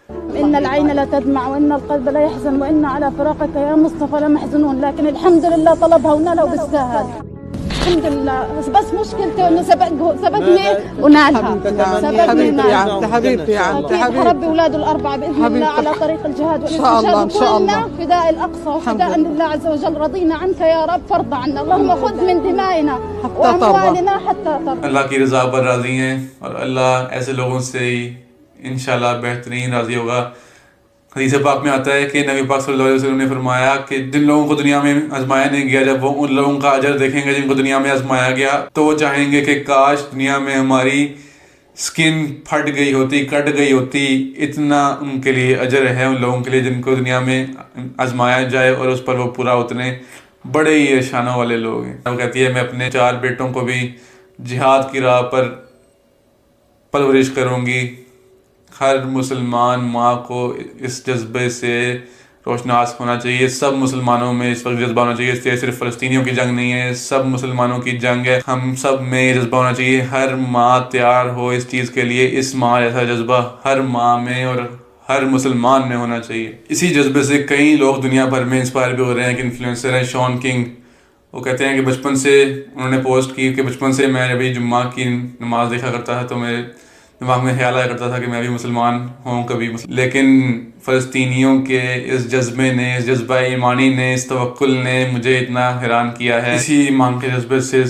إن العين لا تدمع وإن القلب لا يحزن وإن على فراقك يا مصطفى لمحزنون، لكن الحمد لله طلبها ونالها وبالسهل الحمد لله. بس مشكلته إنه سبقني ونالها، سبقني ونالها. حبيبتي أكيد ربي أولاده الأربعة بإذن الله على طريق الجهاد والاستشهاد، وكلنا فداء الأقصى وفداء لله عز وجل. رضينا عنك يا رب فارض عنا، اللهم خذ من دمائنا وأموالنا حتى ترضى. اللہ کی رضا پر راضی ہیں اور اللہ ایسے لوگوں سے ہی انشاءاللہ بہترین راضی ہوگا۔ حدیث پاک میں آتا ہے کہ نبی پاک صلی اللہ علیہ وسلم نے فرمایا کہ جن لوگوں کو دنیا میں آزمایا نہیں گیا، جب وہ ان لوگوں کا اجر دیکھیں گے جن کو دنیا میں آزمایا گیا تو وہ چاہیں گے کہ کاش دنیا میں ہماری سکن پھٹ گئی ہوتی، کٹ گئی ہوتی۔ اتنا ان کے لیے اجر ہے ان لوگوں کے لیے جن کو دنیا میں آزمایا جائے اور اس پر وہ پورا اترے۔ بڑے ہی شانوں والے لوگ ہیں۔ وہ کہتی ہے میں اپنے 4 بیٹوں کو بھی جہاد کی راہ پر پرورش کروں گی۔ ہر مسلمان ماں کو اس جذبے سے روشناس ہونا چاہیے۔ سب مسلمانوں میں اس وقت جذبہ ہونا چاہیے، اس لیے صرف فلسطینیوں کی جنگ نہیں ہے، سب مسلمانوں کی جنگ ہے۔ ہم سب میں یہ جذبہ ہونا چاہیے، ہر ماں تیار ہو اس چیز کے لیے۔ اس ماں جیسا جذبہ ہر ماں میں اور ہر مسلمان میں ہونا چاہیے۔ اسی جذبے سے کئی لوگ دنیا بھر میں انسپائر بھی ہو رہے ہیں کہ انفلوئنسر ہیں شون کنگ۔ وہ کہتے ہیں کہ بچپن سے انہوں نے پوسٹ کی کہ بچپن سے میں ابھی جمعہ کی نماز دیکھا کرتا تھا تو میرے دماغ میں خیال آیا کرتا تھا کہ میں بھی مسلمان ہوں کبھی، لیکن فلسطینیوں کے اس جذبے نے، اس جذبہ ایمانی نے، اس توکل نے مجھے اتنا حیران کیا ہے۔ اسی ایمان کے جذبے سے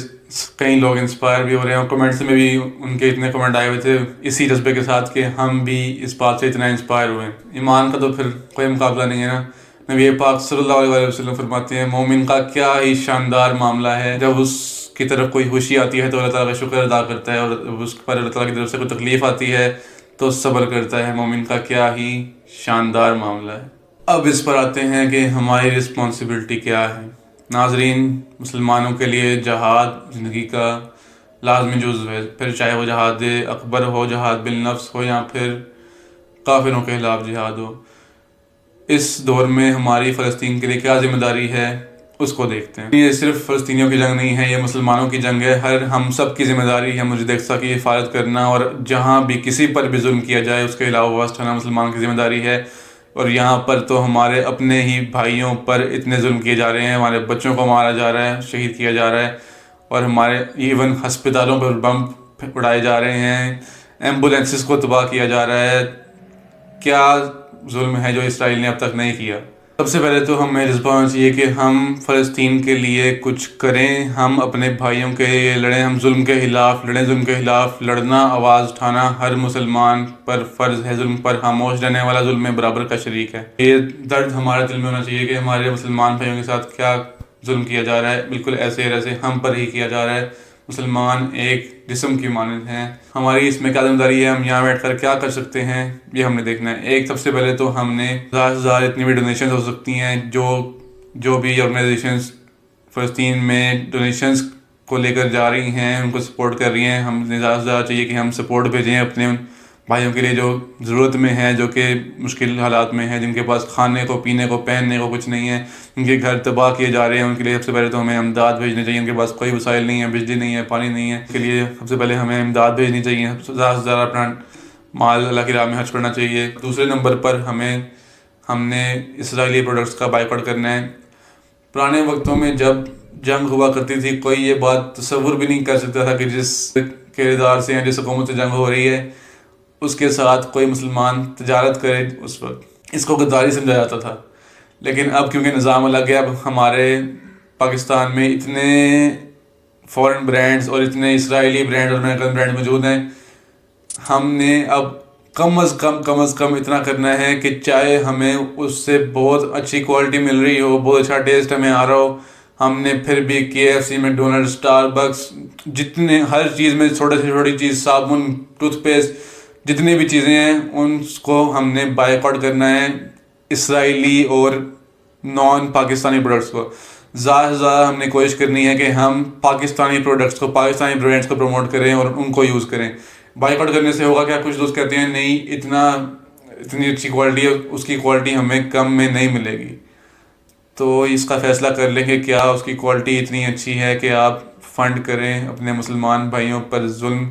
کئی لوگ انسپائر بھی ہو رہے ہیں، اور کمنٹس میں بھی ان کے اتنے کمنٹ آئے ہوئے تھے اسی جذبے کے ساتھ کہ ہم بھی اس بات سے اتنا انسپائر ہوئے۔ ایمان کا تو پھر کوئی مقابلہ نہیں ہے نا۔ نبی پاک صلی اللہ علیہ وسلم فرماتے ہیں مومن کا کیا ہی شاندار معاملہ ہے، جب اس کی طرف کوئی خوشی آتی ہے تو اللہ تعالیٰ کا شکر ادا کرتا ہے، اور اس پر اللہ تعالیٰ کی طرف سے کوئی تکلیف آتی ہے تو صبر کرتا ہے۔ مومن کا کیا ہی شاندار معاملہ ہے۔ اب اس پر آتے ہیں کہ ہماری رسپانسبلٹی کیا ہے۔ ناظرین، مسلمانوں کے لیے جہاد زندگی کا لازمی جزو ہے، پھر چاہے وہ جہاد اکبر ہو، جہاد بالنفس ہو، یا پھر کافروں کے خلاف جہاد ہو۔ اس دور میں ہماری فلسطین کے لیے کیا ذمہ داری ہے اس کو دیکھتے ہیں۔ یہ صرف فلسطینیوں کی جنگ نہیں ہے، یہ مسلمانوں کی جنگ ہے۔ ہم سب کی ذمہ داری ہے مجھد اقصیٰ کی حفاظت کرنا، اور جہاں بھی کسی پر بھی ظلم کیا جائے اس کے علاوہ آواز اٹھانا مسلمان کی ذمہ داری ہے۔ اور یہاں پر تو ہمارے اپنے ہی بھائیوں پر اتنے ظلم کیے جا رہے ہیں، ہمارے بچوں کو مارا جا رہا ہے، شہید کیا جا رہا ہے، اور ہمارے ایون ہسپتالوں پر بم اڑائے جا رہے ہیں، ایمبولینسز کو تباہ کیا جا رہا ہے۔ کیا ظلم ہے جو اسرائیل نے اب تک نہیں کیا؟ سب سے پہلے تو ہمیں جذبہ ہونا چاہیے کہ ہم فلسطین کے لیے کچھ کریں، ہم اپنے بھائیوں کے لیے لڑیں، ہم ظلم کے خلاف لڑیں۔ ظلم کے خلاف لڑنا، آواز اٹھانا ہر مسلمان پر فرض ہے۔ ظلم پر خاموش رہنے والا ظلم میں برابر کا شریک ہے۔ یہ درد ہمارے دل میں ہونا چاہیے کہ ہمارے مسلمان بھائیوں کے ساتھ کیا ظلم کیا جا رہا ہے، بالکل ایسے ایسے ہم پر ہی کیا جا رہا ہے۔ مسلمان ایک جسم کی مانند ہیں، ہماری اس میں کیا ذمہ داری ہے، ہم یہاں بیٹھ کر کیا کر سکتے ہیں یہ ہم نے دیکھنا ہے۔ ایک سب سے پہلے تو ہم نے زیادہ اتنی بھی ڈونیشنز ہو سکتی ہیں، جو بھی آرگنائزیشنز فلسطین میں ڈونیشنز کو لے کر جا رہی ہیں، ان کو سپورٹ کر رہی ہیں، ہم نے زیادہ سے زیادہ چاہیے کہ ہم سپورٹ بھیجیں اپنے ان بھائیوں کے لیے جو ضرورت میں ہیں، جو کہ مشکل حالات میں ہیں، جن کے پاس کھانے کو، پینے کو، پہننے کو کچھ نہیں ہے، ان کے گھر تباہ کیے جا رہے ہیں۔ ان کے لیے سب سے پہلے تو ہمیں امداد بھیجنی چاہیے۔ ان کے پاس کوئی وسائل نہیں ہے، بجلی نہیں ہے، پانی نہیں ہے، ان کے لیے سب سے پہلے ہمیں امداد بھیجنی چاہیے۔ زیادہ سے زیادہ اپنا مال اللہ کی راہ میں خرچ کرنا چاہیے۔ دوسرے نمبر پر ہم نے اسرائیلی پروڈکٹس کا بائیکاٹ کرنا ہے۔ پرانے وقتوں میں جب جنگ ہوا کرتی تھی کوئی یہ بات تصور بھی نہیں کر سکتا تھا کہ جس کردار سے یا جس حکومت سے جنگ ہو رہی ہے اس کے ساتھ کوئی مسلمان تجارت کرے۔ اس وقت اس کو غداری سمجھا جاتا تھا، لیکن اب کیونکہ نظام الگ ہے، اب ہمارے پاکستان میں اتنے فورن برانڈز اور اتنے اسرائیلی برانڈ اور امریکن برانڈ موجود ہیں، ہم نے اب کم از کم اتنا کرنا ہے کہ چاہے ہمیں اس سے بہت اچھی کوالٹی مل رہی ہو، بہت اچھا ٹیسٹ ہمیں آ رہا ہو، ہم نے پھر بھی KFC میں ڈونلڈ، اسٹار بکس، جتنے ہر چیز میں چھوٹی سے چھوٹی چیز، صابن، ٹوتھ پیسٹ، جتنی بھی چیزیں ہیں ان کو ہم نے بائیکاٹ کرنا ہے، اسرائیلی اور نان پاکستانی پروڈکٹس کو۔ زیادہ سے زیادہ ہم نے کوشش کرنی ہے کہ ہم پاکستانی پروڈکٹس کو، پاکستانی برانڈس کو پروموٹ کریں اور ان کو یوز کریں۔ بائیکاٹ کرنے سے ہوگا کیا؟ کچھ دوست کہتے ہیں نہیں اتنا اتنی اچھی کوالٹی ہے اس کی کوالٹی ہمیں کم میں نہیں ملے گی. تو اس کا فیصلہ کر لیں کہ کیا اس کی کوالٹی اتنی اچھی ہے کہ آپ فنڈ کریں, اپنے مسلمان بھائیوں پر ظلم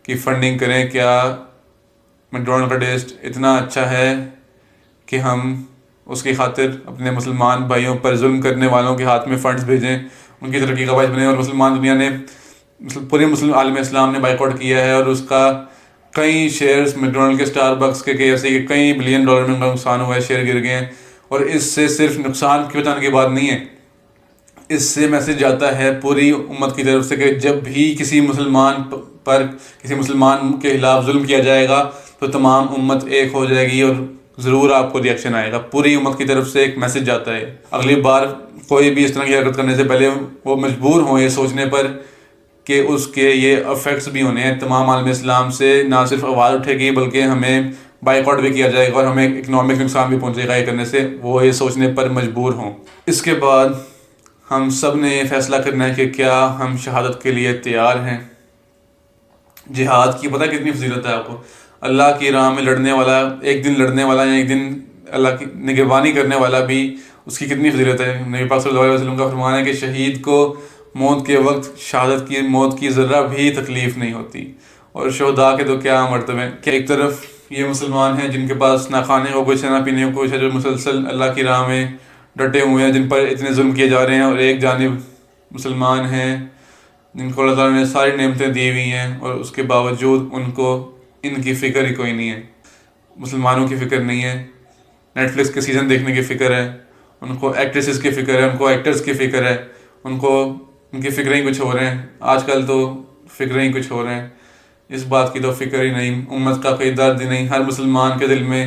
کی فنڈنگ کریں. کیا میکڈونلڈ کا ٹیسٹ اتنا اچھا ہے کہ ہم اس کی خاطر اپنے مسلمان بھائیوں پر ظلم کرنے والوں کے ہاتھ میں فنڈز بھیجیں, ان کی ترقی کا باعث بنیں. اور مسلمان دنیا نے پورے مسلم عالم اسلام نے بائیک آؤٹ کیا ہے, اور اس کا کئی شیئرز میکڈونلڈ کے, اسٹار بکس کے, KFC کے کئی بلین ڈالر میں نقصان ہوا ہے, شیئر گر گئے ہیں. اور اس سے صرف نقصان کی بتانے کی بات نہیں ہے, اس سے میسج جاتا ہے پوری امت کی طرف سے کہ جب بھی کسی مسلمان پر کسی مسلمان کے خلاف ظلم کیا جائے گا تو تمام امت ایک ہو جائے گی اور ضرور آپ کو ری ایکشن آئے گا. پوری امت کی طرف سے ایک میسج جاتا ہے. اگلی بار کوئی بھی اس طرح کی حرکت کرنے سے پہلے وہ مجبور ہوں یہ سوچنے پر کہ اس کے یہ افیکٹس بھی ہونے ہیں. تمام عالم اسلام سے نہ صرف آواز اٹھے گی بلکہ ہمیں بائیک آؤٹ بھی کیا جائے گا اور ہمیں اکنامک نقصان بھی پہنچے گا یہ کرنے سے, وہ یہ سوچنے پر مجبور ہوں. اس کے بعد ہم سب نے یہ فیصلہ کرنا ہے کہ کیا ہم شہادت کے لیے تیار ہیں. جہاد کی پتہ کتنی فضیلت ہے آپ کو. اللہ کی راہ میں لڑنے والا, ایک دن لڑنے والا یا ایک دن اللہ کی نگہبانی کرنے والا بھی, اس کی کتنی فضیلت ہے. نبی پاک صلی اللہ علیہ وسلم کا فرمان ہے کہ شہید کو موت کے وقت شہادت کی موت کی ذرہ بھی تکلیف نہیں ہوتی. اور شہداء کے تو کیا مرتبے, کہ ایک طرف یہ مسلمان ہیں جن کے پاس نہ کھانے کو کچھ ہے نہ پینے کو کچھ ہے, جو مسلسل اللہ کی راہ میں ڈٹے ہوئے ہیں, جن پر اتنے ظلم کیے جا رہے ہیں. اور ایک جانب مسلمان ہیں جن کو اللہ تعالیٰ نے ساری نعمتیں دی ہوئی ہیں اور اس کے باوجود ان کو ان کی فکر ہی کوئی نہیں ہے. مسلمانوں کی فکر نہیں ہے, نیٹ فلکس کے سیزن دیکھنے کی فکر ہے, ان کو ایکٹریسز کی فکر ہے, ان کو ایکٹرز کی فکر ہے, ان کی فکریں ہی کچھ ہو رہے ہیں. آج کل تو فکریں ہی کچھ ہو رہے ہیں, اس بات کی تو فکر ہی نہیں. امت کا کوئی درد ہی نہیں. ہر مسلمان کے دل میں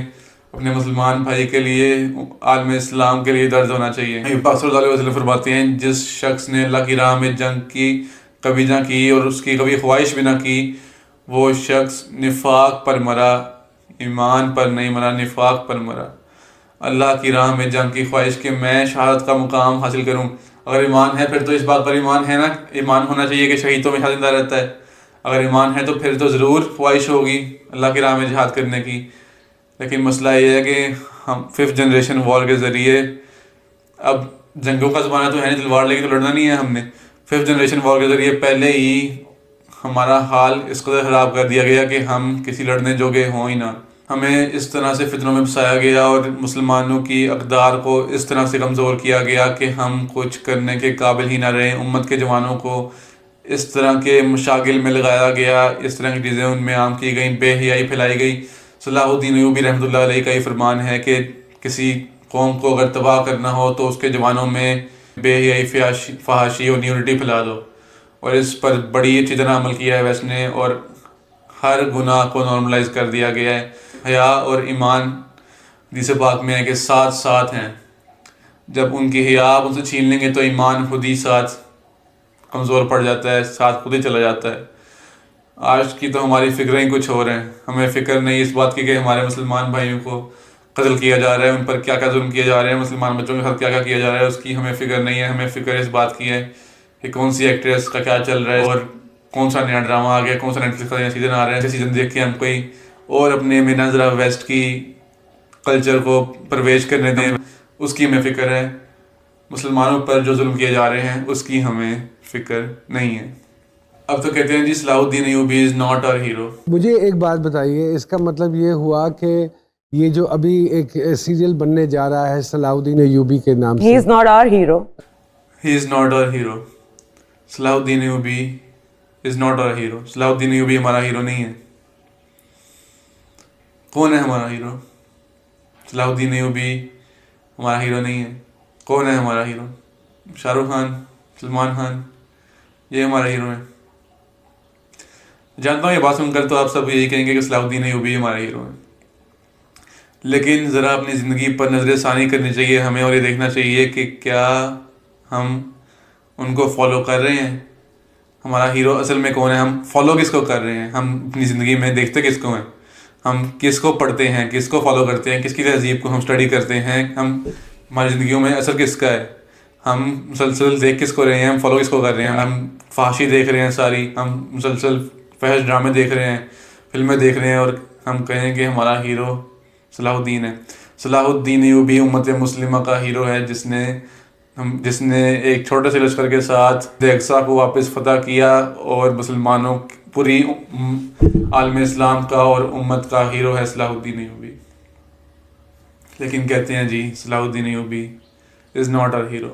اپنے مسلمان بھائی کے لیے, عالم اسلام کے لیے درد ہونا چاہیے. نبی پاک صلی اللہ علیہ وسلم فرماتے ہیں جس شخص نے اللہ کی راہ میں جنگ کی کبھی نہ کی اور اس کی کبھی خواہش بھی نہ کی, وہ شخص نفاق پر مرا, ایمان پر نہیں مرا, نفاق پر مرا. اللہ کی راہ میں جنگ کی خواہش کہ میں شہادت کا مقام حاصل کروں. اگر ایمان ہے پھر تو اس بات پر ایمان ہے نا, ایمان ہونا چاہیے کہ شہید تو ہمیشہ زندہ رہتا ہے. اگر ایمان ہے تو پھر تو ضرور خواہش ہوگی اللہ کی راہ میں جہاد کرنے کی. لیکن مسئلہ یہ ہے کہ ہم 5th جنریشن وار کے ذریعے, اب جنگوں کا زمانہ تو ہے نہیں, تلوار لے کے تو لڑنا نہیں ہے ہم نے. 5th جنریشن وار کے ذریعے پہلے ہی ہمارا حال اس قدر خراب کر دیا گیا کہ ہم کسی لڑنے جوگے ہوں ہی نہ. ہمیں اس طرح سے فتنوں میں پھنسایا گیا اور مسلمانوں کی اقدار کو اس طرح سے کمزور کیا گیا کہ ہم کچھ کرنے کے قابل ہی نہ رہے. امت کے جوانوں کو اس طرح کے مشاغل میں لگایا گیا, اس طرح کی چیزیں ان میں عام کی گئیں, بے حیائی پھیلائی گئی. صلاح الدین ایوبی رحمۃ اللہ علیہ کا یہ فرمان ہے کہ کسی قوم کو اگر تباہ کرنا ہو تو اس کے جوانوں میں بے حیائی, فحاشی اور نیوڈیٹی پھیلا دو. اور اس پر بڑی اچھی طرح عمل کیا ہے ویس نے, اور ہر گناہ کو نارملائز کر دیا گیا ہے. حیا اور ایمان حدیث پاک میں ہے کہ ساتھ ساتھ ہیں. جب ان کی حیا آپ ان سے چھین لیں گے تو ایمان خود ہی ساتھ کمزور پڑ جاتا ہے, ساتھ خود ہی چلا جاتا ہے. آج کی تو ہماری فکریں ہی کچھ ہو رہے ہیں. ہمیں فکر نہیں اس بات کی کہ ہمارے مسلمان بھائیوں کو قتل کیا جا رہا ہے, ان پر کیا کیا ظلم کیے جا رہے ہیں, مسلمان بچوں کے ساتھ کیا کیا کیا جا رہا ہے, اس کی ہمیں فکر نہیں ہے. ہمیں فکر اس بات کی ہے کہ کون سی ایکٹریس کا کیا چل رہا ہے اور کون سا نیا ڈرامہ آ گیا, کون سا نیٹ فلکس کا نیا سیزن آ رہا ہے. سیزن دیکھ کے ہم کوئی اور اپنے میں نہ ذرا ویسٹ کی کلچر کو پرویش کرنے دیں, اس کی ہمیں فکر ہے. مسلمانوں پر جو ظلم کیے جا رہے ہیں اس کی ہمیں فکر نہیں ہے. اب تو کہتے ہیں جی Salahuddin Ayyubi is not our hero. مجھے ایک بات بتائیے, اس کا مطلب یہ ہوا کہ یہ جو ابھی ایک سیریل بننے جا رہا ہے صلاح الدین ایوبی کے نام سے, He is not our hero. He is not our hero. صلاح الدین Ayubi is not our hero. صلاح الدین ایوبی ہمارا ہیرو نہیں ہے. کون ہے ہمارا ہیرو؟ صلاح الدین ایوبی ہمارا ہیرو نہیں ہے. کون ہے ہمارا ہیرو؟ شاہ رخ خان, سلمان خان, یہ ہمارا ہیرو ہے. جانتا ہوں یہ بات سن کر تو آپ سب یہی کہیں گے کہ صلاح الدین ایوبی ہمارا ہیرو ہے, لیکن ذرا اپنی زندگی پر نظر ثانی کرنی چاہیے ہمیں, اور یہ دیکھنا چاہیے کہ کیا ہم ان کو فالو کر رہے ہیں. ہمارا ہیرو اصل میں کون ہے, ہم فالو کس کو کر رہے ہیں, ہم اپنی زندگی میں دیکھتے کس کو ہیں, ہم کس کو پڑھتے ہیں, کس کو فالو کرتے ہیں, کس کی تہذیب کو ہم اسٹڈی کرتے ہیں, ہماری زندگیوں میں اثر کس کا ہے, ہم مسلسل دیکھ کس کو رہے ہیں, ہم فالو کس کو کر رہے ہیں. ہم فحاشی دیکھ رہے ہیں ساری, ہم مسلسل فحش ڈرامے دیکھ رہے ہیں, فلمیں دیکھ رہے ہیں, اور ہم کہیں کہ ہمارا ہیرو صلاح الدین ہے. صلاح الدین ایوبی امت مسلمہ کا ہیرو ہے جس نے ایک چھوٹے سے لشکر کے ساتھ اقصیٰ کو واپس فتح کیا اور مسلمانوں پوری عالم اسلام کا اور امت کا ہیرو ہے صلاح الدین ایوبی. لیکن کہتے ہیں جی Salahuddin Ayyubi is not our hero.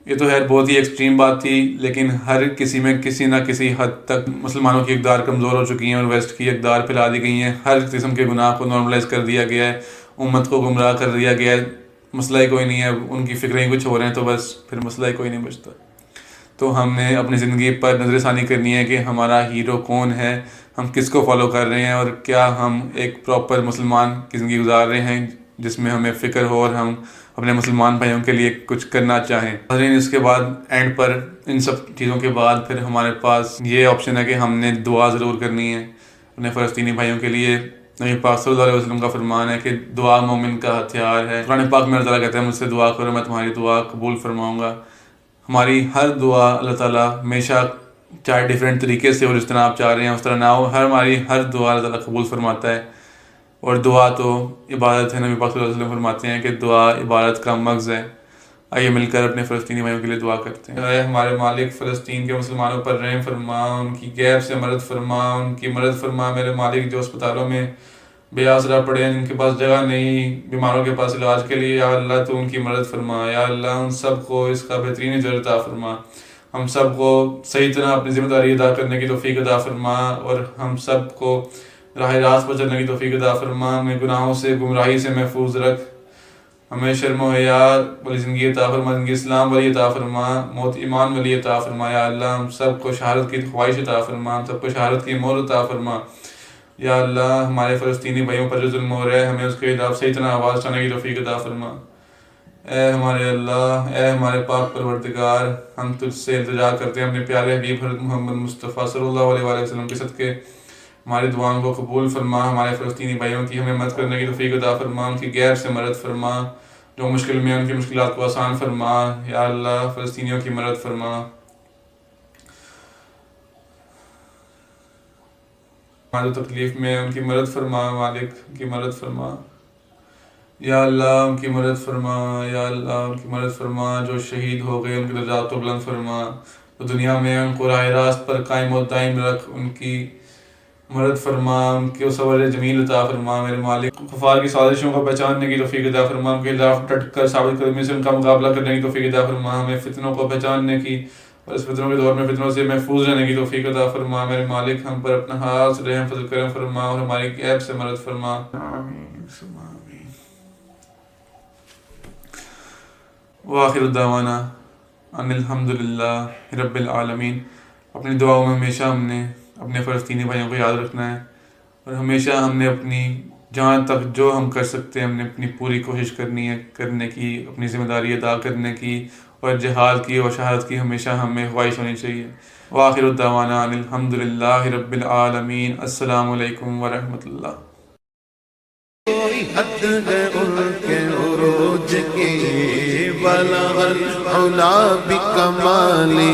یہ تو ہے بہت ہی ایکسٹریم بات تھی، لیکن ہر کسی میں کسی نہ کسی حد تک مسلمانوں کی اقدار کمزور ہو چکی ہیں اور ویسٹ کی اقدار پھیلا دی گئی ہیں. ہر قسم کے گناہ کو نارملائز کر دیا گیا ہے، امت کو گمراہ کر دیا گیا ہے. مسئلہ ہی کوئی نہیں ہے، ان کی فکریں ہی کچھ ہو رہے ہیں تو بس پھر مسئلہ ہی کوئی نہیں بچتا. تو ہم نے اپنی زندگی پر نظر ثانی کرنی ہے کہ ہمارا ہیرو کون ہے، ہم کس کو فالو کر رہے ہیں، اور کیا ہم ایک پراپر مسلمان کی زندگی گزار رہے ہیں جس میں ہمیں فکر ہو اور ہم اپنے مسلمان بھائیوں کے لیے کچھ کرنا چاہیں. حضرین، اس کے بعد اینڈ پر ان سب چیزوں کے بعد پھر ہمارے پاس یہ آپشن ہے کہ ہم نے دعا ضرور کرنی ہے اپنے فلسطینی بھائیوں کے لیے. نبی پاک صلی اللہ علیہ وسلم کا فرمان ہے کہ دعا مومن کا ہتھیار ہے. قرآن پاک میں اللہ تعالیٰ کہتے ہیں مجھ سے دعا کرو میں تمہاری دعا قبول فرماؤں گا. ہماری ہر دعا اللہ تعالیٰ ہمیشہ چاہے ڈیفرنٹ طریقے سے اور جس طرح آپ چاہ رہے ہیں اس طرح نہ ہو، ہماری ہر دعا اللہ تعالیٰ قبول فرماتا ہے. اور دعا تو عبادت ہے. نبی پاک صلی اللہ علیہ وسلم فرماتے ہیں کہ دعا عبادت کا مغز ہے. آئیے مل کر اپنے فلسطینی بھائیوں کے لیے دعا کرتے ہیں. اے ہمارے مالک، فلسطین کے مسلمانوں پر رحم فرما، ان کی غیب سے مدد فرما، ان کی مدد فرما. میرے مالک، جو اسپتالوں میں بے آسرا پڑے ہیں، جن کے پاس جگہ نہیں بیماروں کے پاس علاج کے لیے، یا اللہ تو ان کی مدد فرما. یا اللہ ان سب کو اس کا بہترین اجر عطا فرما. ہم سب کو صحیح طرح اپنی ذمہ داری ادا کرنے کی توفیق عطا فرما، اور ہم سب کو راہ راست پر چلنے کی توفیق عطا فرما. ہمیں گناہوں سے، گمراہی سے محفوظ رکھ. ہمیں شرم و حیا والی زندگی عطا فرما، زندگی اسلام والی عطا فرما، موت ایمان والی عطا فرما. یا اللہ ہم سب کو شہادت کی خواہش عطا فرما، ہم سب کو شہادت کی مہر عطا فرما. یا اللہ ہمارے فلسطینی بھائیوں پر جو ظلم ہو رہا ہے ہمیں اس کے خلاف صحیح طرح آواز اٹھانے کی توفیق عطا فرما. اے ہمارے اللہ، اے ہمارے پاک پروردگار، ہم تجھ سے التجا کرتے ہیں اپنے پیارے حبیب حضرت محمد مصطفیٰ صلی اللہ علیہ وآلہ وسلم کے صدقے ہماری دعاؤں کو قبول فرما. ہمارے فلسطینی بھائیوں کی ہمیں مدد کرنے کی توفیق عطا فرما، ان کی غیب سے مدد فرما. جو مشکل میں ان کی مشکلات کو آسان فرما. یا اللہ فلسطینیوں کی مدد فرما. ہماری تکلیف میں ان کی مدد فرما، مالک ان کی مدد فرما. یا اللہ ان کی مدد فرما. یا اللہ ان کی مدد فرما. جو شہید ہو گئے ان کے درجات کو بلند فرما. تو دنیا میں ان کو راہ راست پر قائم و دائم رکھ. ان کی مدد فرما، ان کے صبر جمیل عطا فرما. میرے مالک کفار کی سازشوں کو پہچاننے کی توفیق عطا فرما. ان کے خلاف ڈٹ کر ثابت قدمی سے ان کا مقابلہ کرنے کی توفیق عطا فرما. ہمیں فتنوں کو پہچاننے کی اور اس فتنوں کے دور میں فتنوں سے محفوظ رہنے کی توفیق عطا فرما. میرے مالک ہم پر اپنا ہاتھ رحم فضل کرم فرما اور ہماری غیب سے مدد فرما. آمین ثم آمین. وآخر دعوانا ان الحمدللہ رب العالمین. اپنی دعاؤں میں ہمیشہ ہم نے اپنے فلسطینی بھائیوں کو یاد رکھنا ہے، اور ہمیشہ ہم نے اپنی جہاں تک جو ہم کر سکتے ہیں ہم نے اپنی پوری کوشش کرنی ہے کرنے کی، اپنی ذمہ داری ادا کرنے کی، اور جہاد کی اور شہادت کی ہمیشہ ہمیں خواہش ہونی چاہیے. وآخر دعوانا ان الحمدللہ رب العالمین. السلام علیکم ورحمۃ اللہ. حد ہے ان کے عروج کی، بلغ العلا بکمالہ.